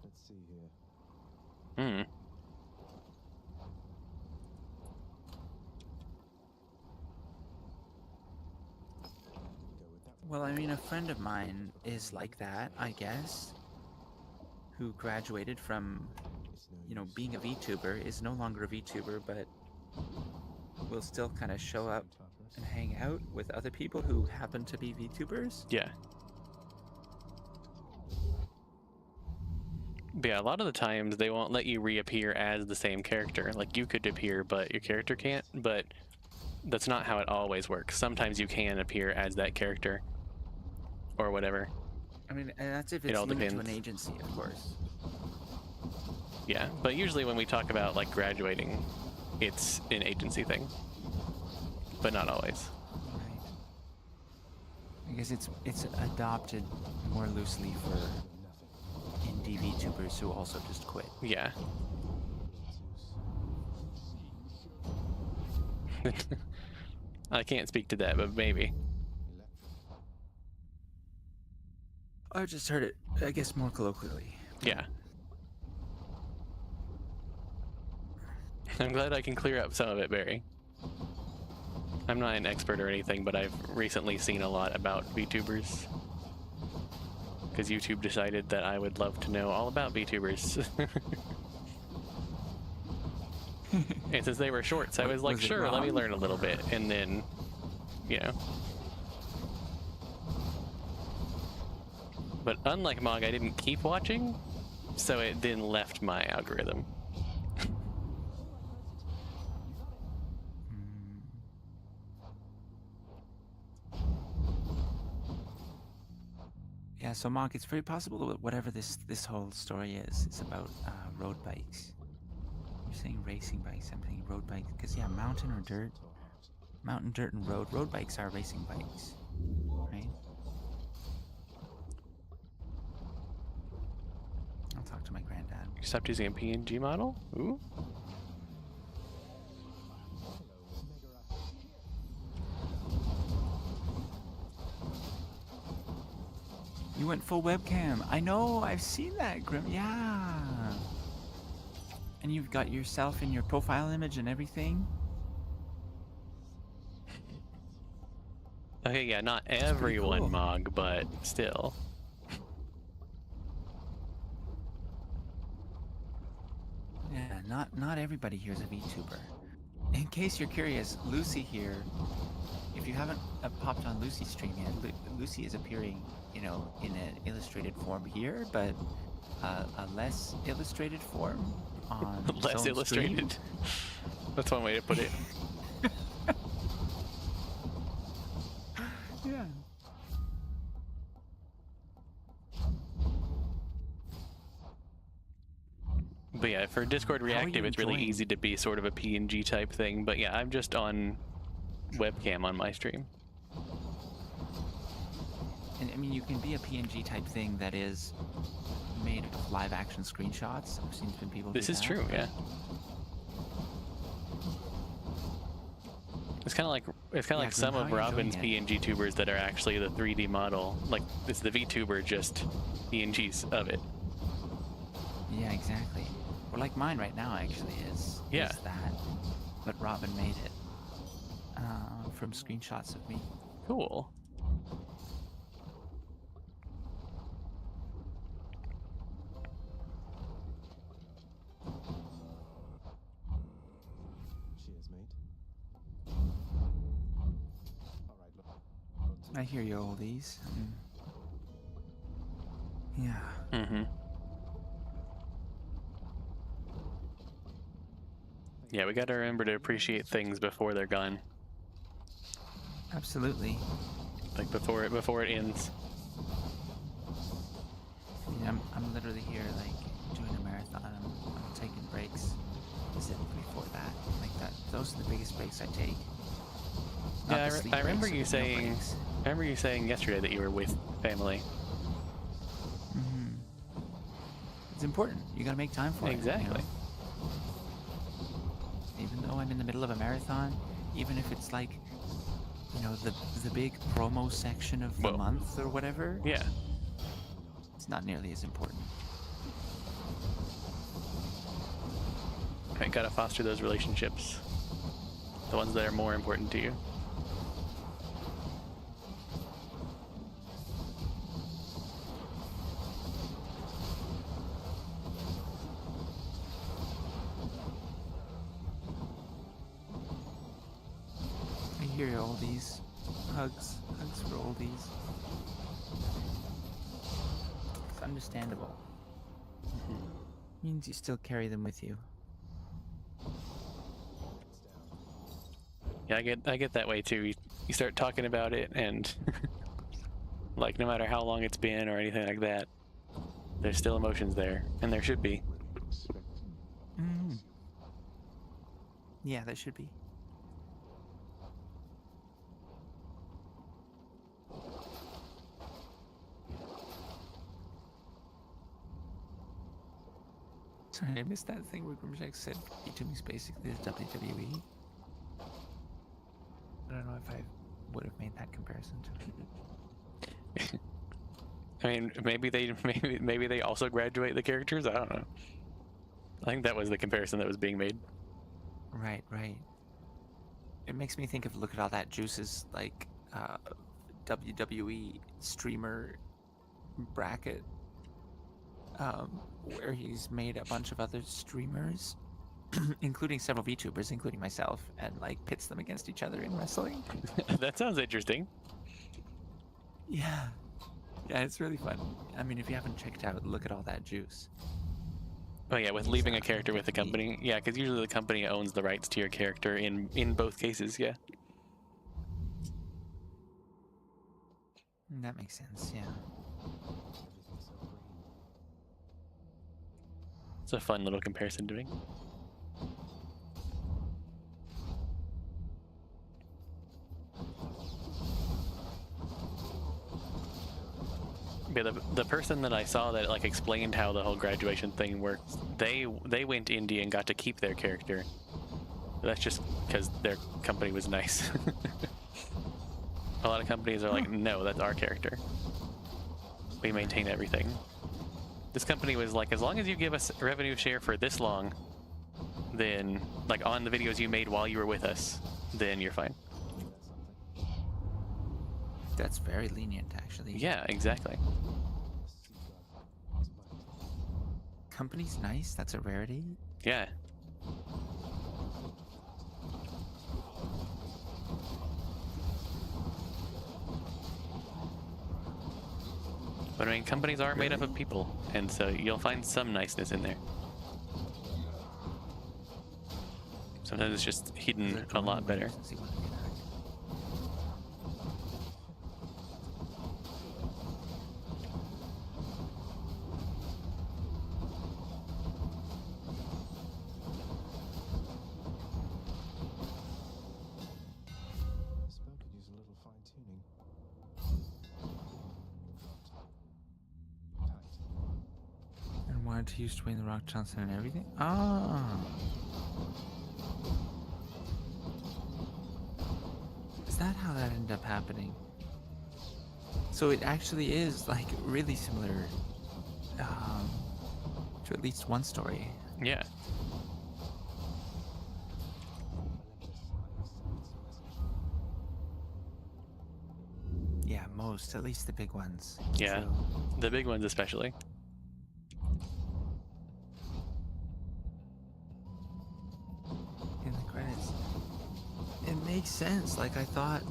Let's see here. Hmm. Go with that. Well, I mean, a friend of mine is like that, I guess, who graduated from, It's no you know, use. being a VTuber, is no longer a VTuber, but will still kind of show up Tartarus. and hang out with other people who happen to be VTubers. Yeah. But yeah, a lot of the times they won't let you reappear as the same character. Like you could appear, but your character can't. But that's not how it always works. Sometimes you can appear as that character, or whatever. I mean, and that's if It it's all linked to an depends. agency, of course. Yeah, but usually when we talk about like graduating, it's an agency thing, but not always. Right. I guess it's adopted more loosely for indie VTubers who also just quit. Yeah. I can't speak to that, but maybe. I just heard it, I guess, more colloquially. Yeah. I'm glad I can clear up some of it, Barry. I'm not an expert or anything, but I've recently seen a lot about VTubers. Because YouTube decided that I would love to know all about VTubers. And since they were shorts, I was like, Was it sure, let me wrong? learn a little bit. And then, you know. But unlike Mog, I didn't keep watching, so it then left my algorithm. Yeah, so Mark, it's very possible that whatever this whole story is about road bikes. You're saying racing bikes, I'm thinking road bikes, because yeah, mountain or dirt, mountain, dirt, and road. Road bikes are racing bikes, right? I'll talk to my granddad. You stopped using a PNG model? Ooh. You went full webcam. I know, I've seen that, Grim. Yeah. And you've got yourself in your profile image and everything. Okay, yeah, not pretty everyone, cool. Mog, but still. Yeah, not everybody here is a VTuber. In case you're curious, Lucy here, if you haven't popped on Lucy's stream yet, Lucy is appearing, you know, in an illustrated form here, but a less illustrated form on Less Zone's illustrated. stream. That's one way to put it. Yeah. But yeah, for Discord How are you Reactive, it's really enjoying- easy to be sort of a PNG type thing. But yeah, I'm just on webcam on my stream. And I mean, you can be a PNG type thing that is made of live action screenshots. I've seen some people. This do is that. true, yeah. It's kind of like Yeah, some Grim, of how are you Robin's enjoying PNG tubers that are actually the 3D model. Like it's the VTuber, just PNGs of it. Yeah, exactly. Or like mine right now actually is. Yeah. Is that, but Robin made it from screenshots of me. Cool. Cheers, mate. All right, I hear you, oldies. Yeah. Mm-hmm. Yeah, we gotta remember to appreciate things before they're gone. Absolutely. Like before it ends. Yeah, I'm literally here, like, doing a marathon. I'm taking breaks specifically for that. Like that. Those are the biggest breaks I take. Not Yeah, the sleep I remember breaks, you but no saying. breaks. I remember you saying yesterday that you were with family. It's important. You gotta make time for it. Exactly. You know? Even though I'm in the middle of a marathon, even if it's like, you know, the big promo section of the Whoa. month or whatever, Yeah. it's not nearly as important. I gotta foster those relationships. The ones that are more important to you. I hear you, oldies. Hugs for oldies. It's understandable. Means you still carry them with you. Yeah, I get that way too. You start talking about it, and like no matter how long it's been or anything like that, there's still emotions there, and there should be. Yeah, that should be. Sorry, I missed that thing where Grimjack said B2 is basically the WWE. I don't know if I would have made that comparison to it. I mean, maybe they also graduate the characters. I don't know. I think that was the comparison that was being made. Right. It makes me think of look at all that juices like WWE streamer bracket, where he's made a bunch of other streamers, including several VTubers, including myself, and like pits them against each other in wrestling. That sounds interesting. Yeah, it's really fun. I mean, if you haven't checked out, look at all that juice. Oh yeah, with leaving a character with the company. Yeah, because usually the company owns the rights to your character in both cases. Yeah. That makes sense. Yeah. It's a fun little comparison to make. Yeah, the person that I saw that like explained how the whole graduation thing works, they went indie and got to keep their character. That's just because their company was nice. A lot of companies are like, no, that's our character. We maintain everything. This company was like, as long as you give us revenue share for this long, then like on the videos you made while you were with us, then you're fine. That's very lenient, actually. Yeah, exactly. Company's nice. That's a rarity. Yeah. But I mean, companies are made up of people, and so you'll find some niceness in there. Sometimes it's just hidden a lot better. Spell could use a little fine-tuning. And wanted to use Dwayne The Rock Johnson and everything? Ah. Is that how that ended up happening? So it actually is like really similar to at least one story. Yeah. Yeah, most, at least the big ones. Yeah. So, The big ones especially. in the credits. It makes sense. Like I thought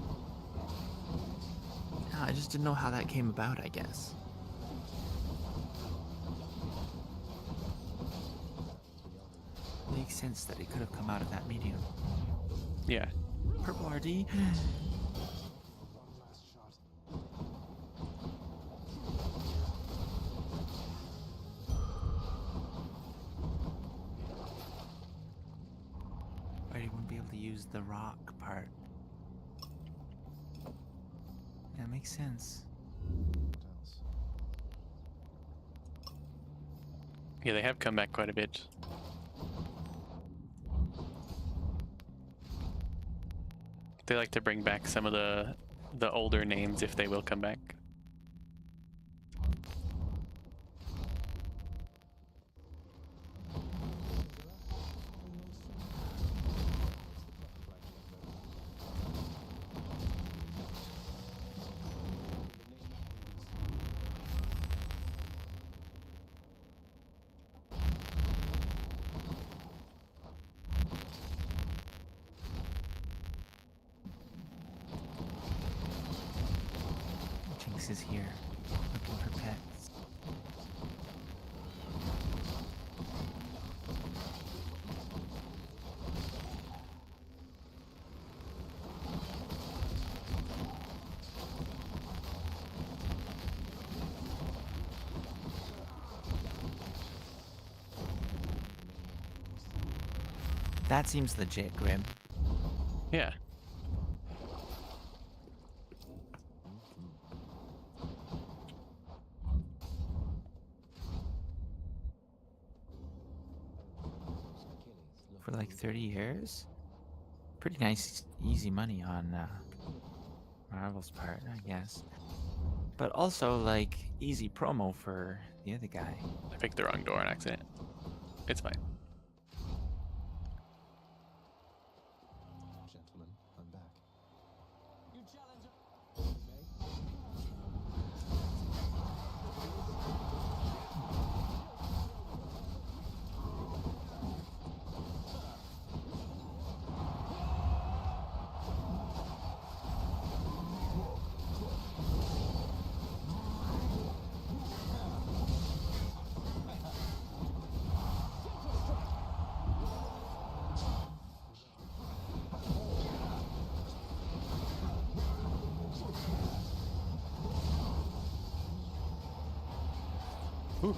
I just didn't know how that came about, I guess. Makes sense that it could have come out of that medium. Yeah. Purple RD. Right, he wouldn't be able to use the rock part. Yeah, makes sense. Yeah, they have come back quite a bit. They like to bring back some of the older names if they will come back. Jinx is here, looking for pets. That seems legit, Grim. Yeah. For like 30 years? Pretty nice, easy money on Marvel's part, I guess. But also, like, easy promo for the other guy. I picked the wrong door on accident. It's fine. Gentlemen, I'm back. You challenge Ooh.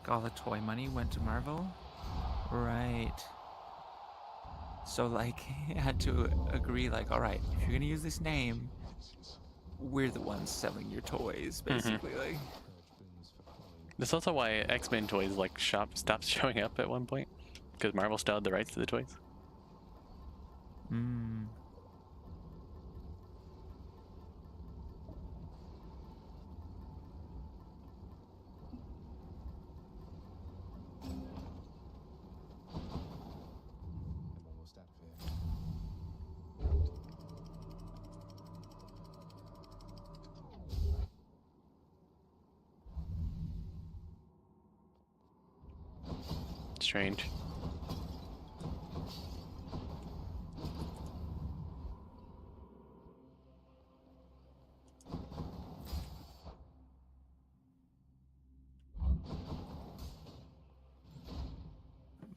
All the toy money went to Marvel? Right. So, like, I had to agree, like, alright, if you're gonna use this name, we're the ones selling your toys, basically. Like, That's also why X-Men toys like stopped showing up at one point, because Marvel still had the rights to the toys. I'm almost out of here. Strange.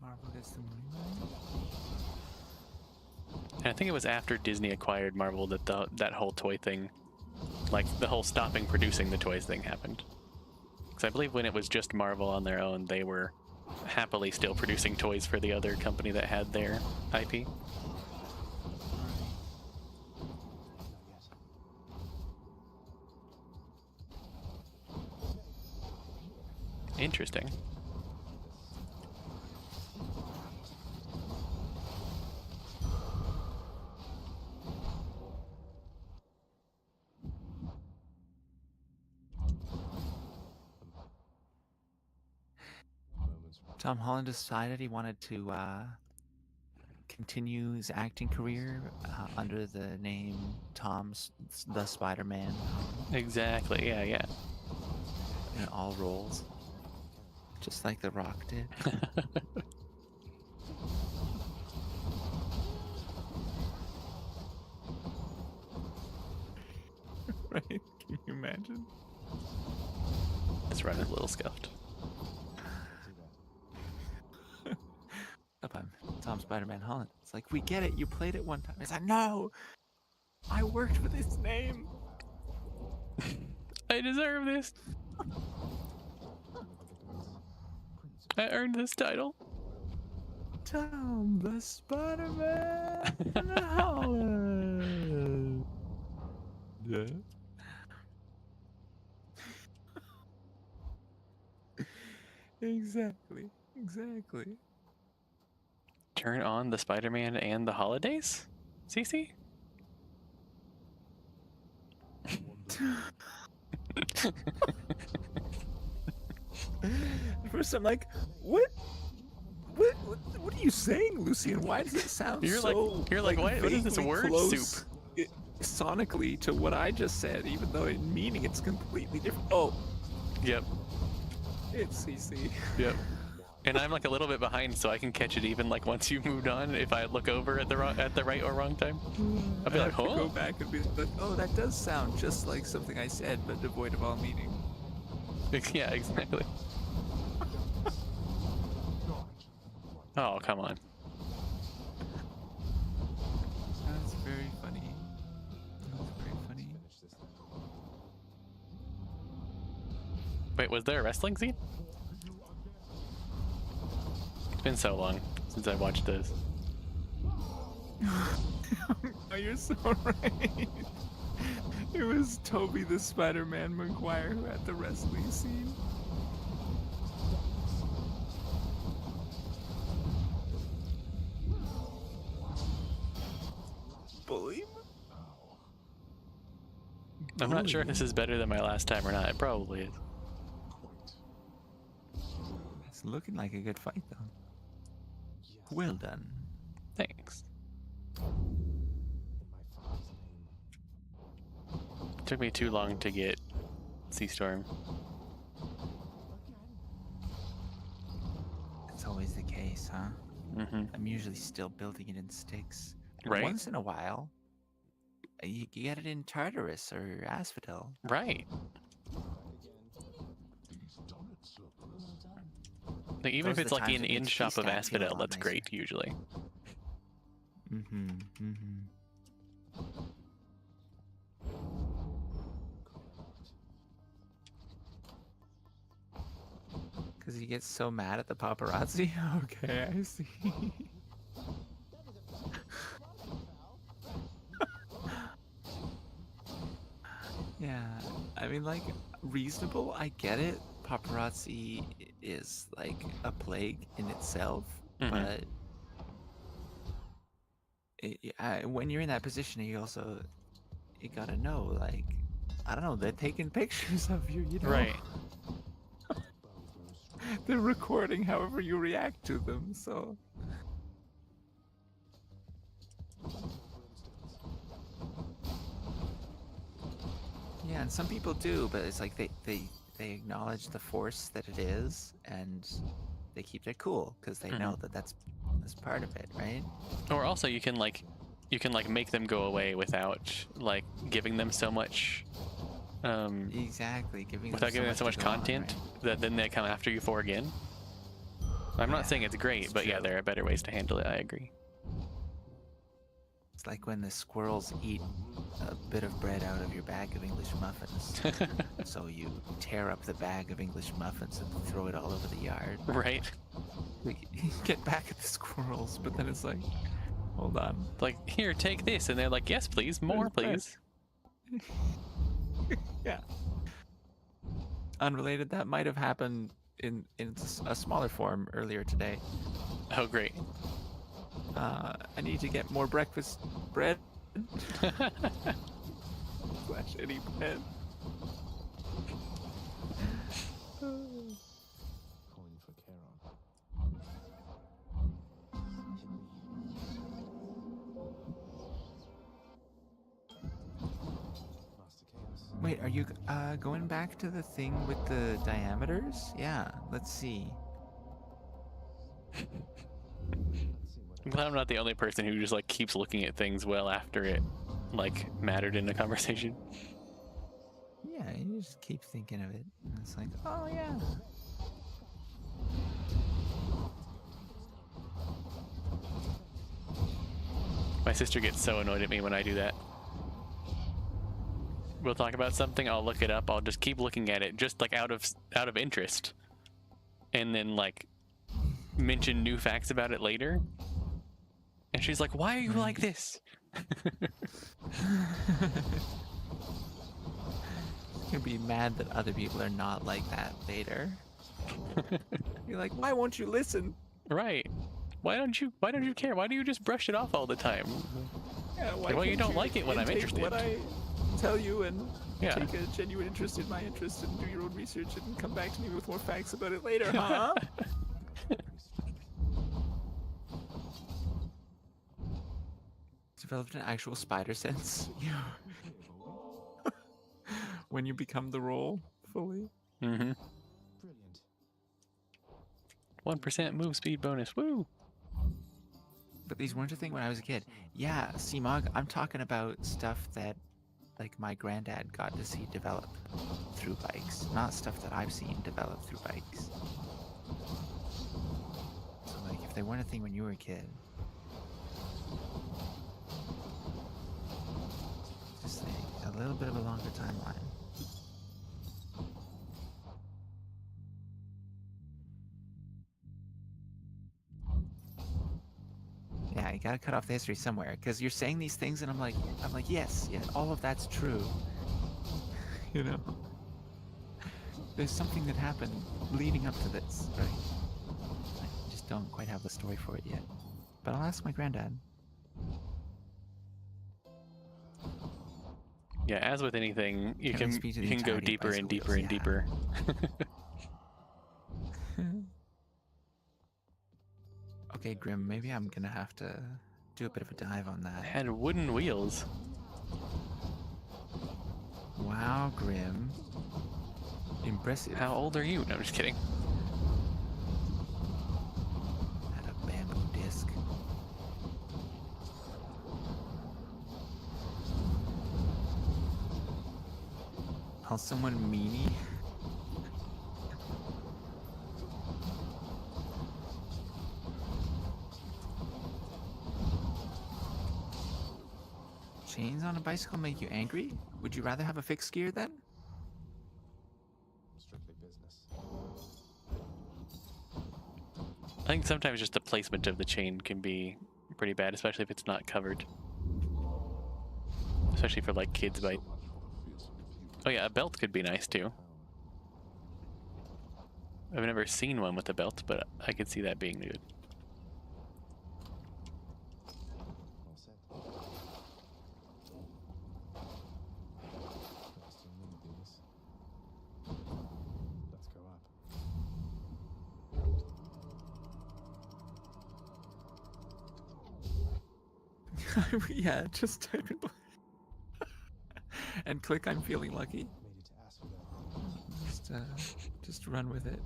Marvel gets the money. And I think it was after Disney acquired Marvel that that whole toy thing, like the whole stopping producing the toys thing happened. Because I believe when it was just Marvel on their own, they were happily still producing toys for the other company that had their IP. Interesting. Tom Holland decided he wanted to continue his acting career under the name the Spider-Man Exactly. Yeah, yeah. in all roles, just like The Rock did. imagine? Just run a little scuffed. Up, I'm Tom Spider-Man Holland. It's like, we get it. You played it one time. It's like, no, I worked for this name. I deserve this. I earned this title. Tom the Spider-Man Holland. Yeah. Exactly. Turn on the Spider-Man and the holidays? CC? At first I'm like, what are you saying, Lucian? Why does it sound You're so like, what is this vaguely word close soup? sonically to what I just said, even though in meaning it's completely different? Oh, Yep. it's CC. Yep. And I'm like a little bit behind, so I can catch it even like once you've moved on. If I look over at the right or wrong time, I'll be I like, have to go "Oh, back and be like, oh, that does sound just like something I said, but devoid of all meaning. yeah, exactly." Oh, come on. That's very funny. That's very funny. Wait, was there a wrestling scene? It's been so long since I watched those. Oh, you're so right. It was Toby the Spider-Man Maguire who had the wrestling scene. Bully? I'm not sure if this is better than my last time or not. It probably is. It's looking like a good fight, though. Well done. Thanks. Took me too long to get Sea Storm. It's always the case, huh? Mm-hmm. I'm usually still building it in sticks. Right. Once in a while, you get it in Tartarus or Asphodel. Right. Like, even if Those are it's the like times an it makes in-shop of P-Stack feel a Asphodel, lot that's nicer. great usually. Because he gets so mad at the paparazzi? Okay, I see. Yeah, I mean, like, reasonable, I get it. Paparazzi is like a plague in itself, Mhm. but when you're in that position, you gotta know, like, I don't know, they're taking pictures of you, you know? Right. They're recording however you react to them, so. Yeah, and some people do, but it's like they acknowledge the force that it is, and they keep their cool because they know that that's part of it, right? Or also you can like make them go away without like giving them so much Exactly, without giving them so much to go on, content right? that then they come after you for again. I'm not saying it's great, it's but yeah, true. there are better ways to handle it. I agree. It's like when the squirrels eat a bit of bread out of your bag of English muffins. So you tear up the bag of English muffins and throw it all over the yard. Right. Like, get back at the squirrels, but then it's like, hold on. Like, here, take this, and they're like, yes, please, more, Where's please. Yeah. Unrelated, that might have happened in a smaller form earlier today. Oh, great. I need to get more breakfast bread. Slash any bread. Coin for Charon. Master Chaos. Wait, are you going back to the thing with the diameters? Yeah, let's see. I'm glad I'm not the only person who just like keeps looking at things well after it like mattered in the conversation. Yeah, you just keep thinking of it. And it's like, oh yeah. My sister gets so annoyed at me when I do that. We'll talk about something, I'll look it up, I'll just keep looking at it, just like out of interest. And then like mention new facts about it later. And she's like, why are you like this? You'll be mad that other people are not like that later. You're like, why won't you listen? Right. Why don't you care? Why do you just brush it off all the time? Yeah, why Well, you can't don't like it when I'm intake interested. what I tell you and Yeah. take a genuine interest in my interest and do your own research and come back to me with more facts about it later, huh? Developed an actual spider sense. When you become the role fully. Mm-hmm. Brilliant. 1% move speed bonus. Woo! But these weren't a thing when I was a kid. Yeah, CMOG, I'm talking about stuff that like my granddad got to see develop through bikes, not stuff that I've seen develop through bikes. So like if they weren't a thing when you were a kid, just like a little bit of a longer timeline. Yeah, you gotta cut off the history somewhere, because you're saying these things, and I'm like, yes, all of that's true. You know, there's something that happened leading up to this, right? I just don't quite have the story for it yet. But I'll ask my granddad. Yeah, as with anything, you Can we can speak to the go entirety of deeper and bicycle deeper wheels? and Yeah. deeper. Okay, Grim, maybe I'm gonna have to do a bit of a dive on that. Had wooden wheels. Wow, Grim. Impressive. How old are you? No, I'm just kidding. Had a bamboo disc. Call someone meanie? Chains on a bicycle make you angry? Would you rather have a fixed gear then? Strictly business. I think sometimes just the placement of the chain can be pretty bad, especially if it's not covered. Especially for like kids' bike. Oh yeah, a belt could be nice too. I've never seen one with a belt, but I could see that being good. All set. Next to me, Venus. Let's go up. Yeah, just type it. And click I'm feeling lucky. Made it to ask for that. Just run with it.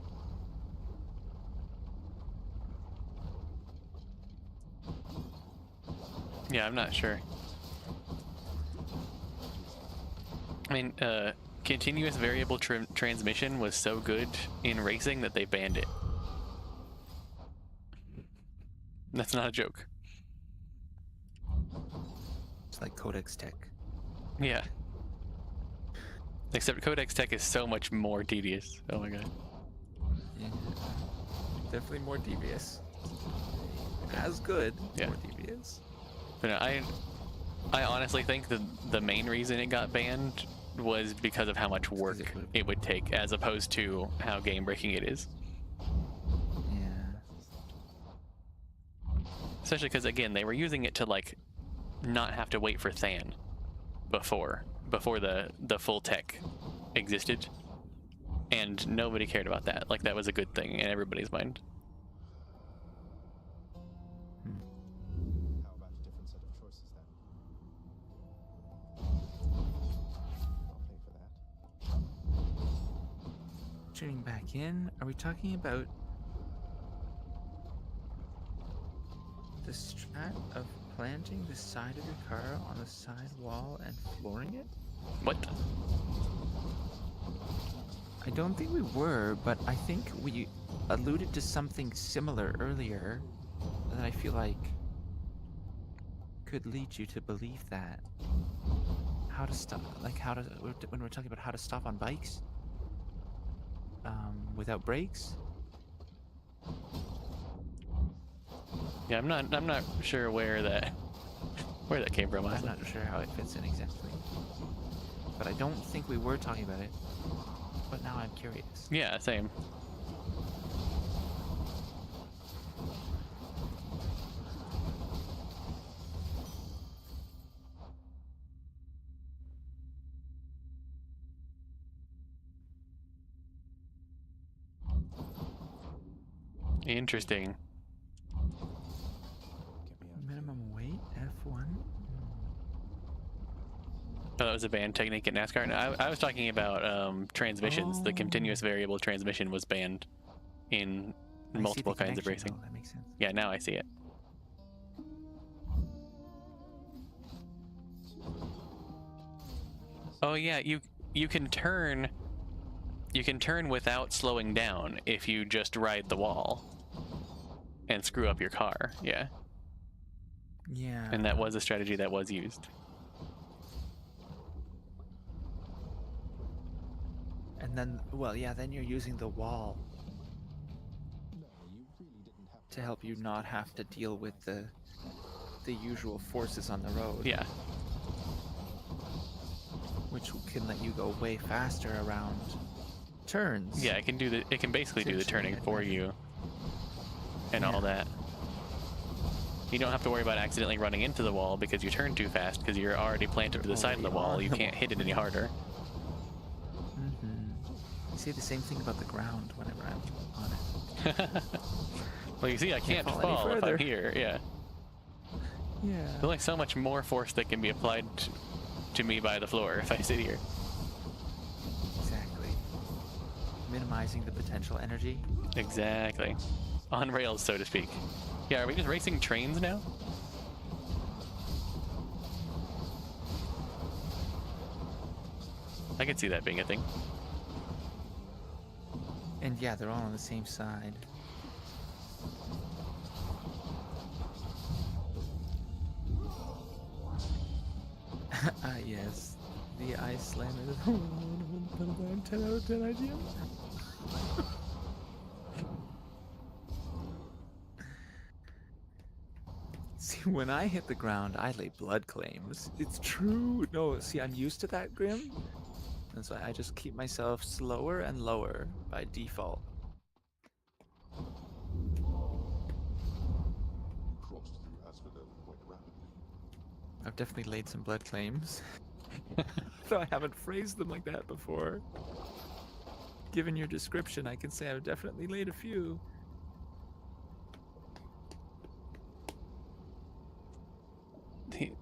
Yeah, I'm not sure. I mean, continuous variable transmission was so good in racing that they banned it. That's not a joke. It's like Codex Tech. Yeah. Except Codex Tech is so much more tedious. Oh my god. Yeah. Definitely more devious. As good, Yeah. more devious. But no, I honestly think that the main reason it got banned was because of how much work it would take, as opposed to how game breaking it is. Yeah. Especially because again, they were using it to like not have to wait for Than before the full tech existed, and nobody cared about that. Like that was a good thing in everybody's mind. How about a different set of choices then? I'll pay for that. Tuning back in, are we talking about the strat of planting the side of your car on the side wall and flooring it? What? I don't think we were, but I think we alluded to something similar earlier that I feel like could lead you to believe that. How to stop, like when we're talking about how to stop on bikes without brakes. Yeah, I'm not sure where that came from. I'm not sure how it fits in exactly, but I don't think we were talking about it. But now I'm curious. Yeah, same. Interesting. Minimum weight F1. Oh, that was a banned technique in NASCAR. No, I was talking about transmissions. The continuous variable transmission was banned in multiple kinds of racing. That makes sense. Yeah, now I see it. Oh yeah, you can turn without slowing down if you just ride the wall and screw up your car. Yeah. Yeah. And that was a strategy that was used. And then, well, yeah, then you're using the wall to help you not have to deal with the usual forces on the road. Yeah. Which can let you go way faster around turns. Yeah, it can basically do the turning for you and all that. You don't have to worry about accidentally running into the wall because you turn too fast because you're already planted to the side of the wall. You can't hit it any harder. I say the same thing about the ground whenever I'm on it. Well, you see, I can't fall if I'm here. Yeah. Yeah. There's only so much more force that can be applied to me by the floor if I sit here. Exactly. Minimizing the potential energy. Exactly. On rails, so to speak. Yeah, are we just racing trains now? I could see that being a thing. And yeah, they're all on the same side. Ah, yes. The ice slam is 10 out of 10 idea. See, when I hit the ground, I lay blood claims. It's true. No, see, I'm used to that, Grim. And so I just keep myself slower and lower by default. I've definitely laid some blood claims. Though I haven't phrased them like that before. Given your description, I can say I've definitely laid a few.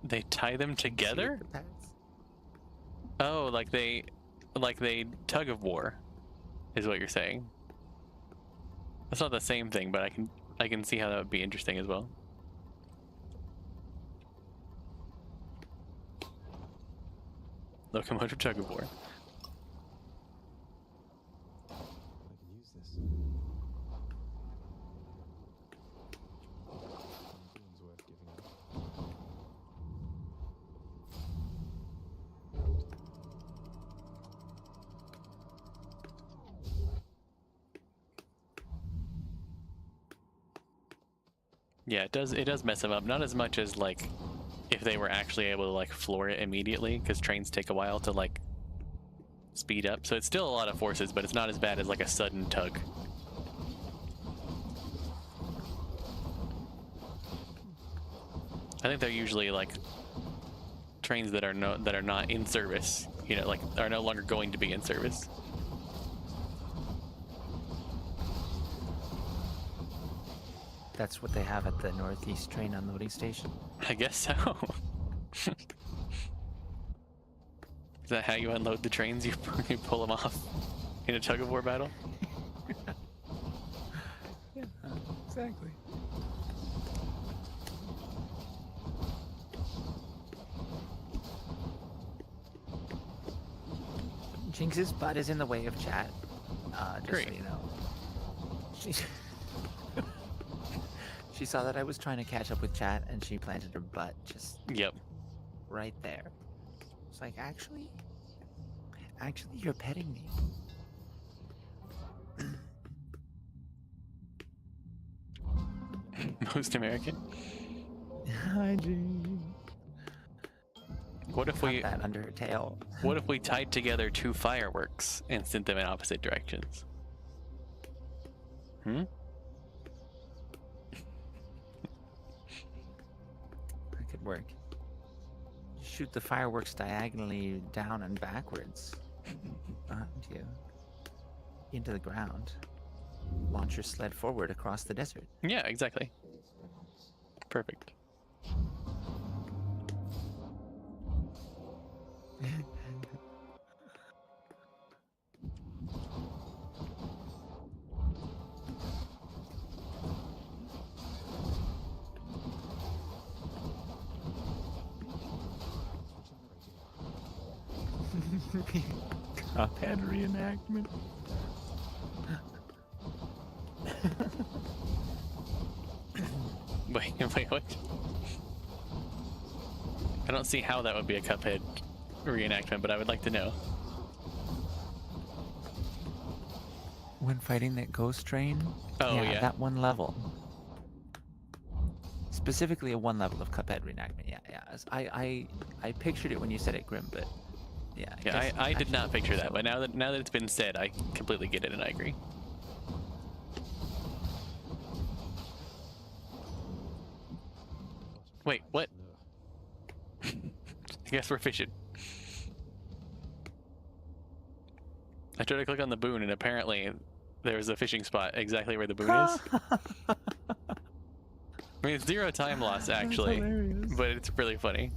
They tie them together? See with the pads? Oh, like they tug of war, is what you're saying. That's not the same thing, but I can see how that would be interesting as well. Locomotive tug of war. I can use this. Boon's worth giving up. Yeah, it does mess them up. Not as much as like if they were actually able to like floor it immediately, because trains take a while to like speed up. So it's still a lot of forces, but it's not as bad as like a sudden tug. I think they're usually like trains that are not in service, you know, like are no longer going to be in service. That's what they have at the Northeast train unloading station. I guess so. Is that how you unload the trains? You pull them off in a tug-of-war battle? Yeah, exactly. Jinx's butt is in the way of chat. Just Great. so you know. She saw that I was trying to catch up with chat, and she planted her butt just Yep. right there. It's like, actually, you're petting me. Most American. Hi, Jean. What if Got we that under her tail. What if we tied together 2 fireworks and sent them in opposite directions? Hmm? That could work. Shoot the fireworks diagonally down and backwards behind you into the ground. Launch your sled forward across the desert. Yeah, exactly. Perfect. Cuphead reenactment. Wait, what? I don't see how that would be a Cuphead reenactment, but I would like to know. When fighting that ghost train? Oh, yeah. That one level. Specifically a one level of Cuphead reenactment. Yeah. I pictured it when you said it, Grim, but yeah. Yeah, I did not picture that, but now that it's been said, I completely get it and I agree. Wait, what? I guess we're fishing. I tried to click on the Boon, and apparently there's a fishing spot exactly where the Boon is. I mean, it's 0 time loss, actually, hilarious. but it's really funny.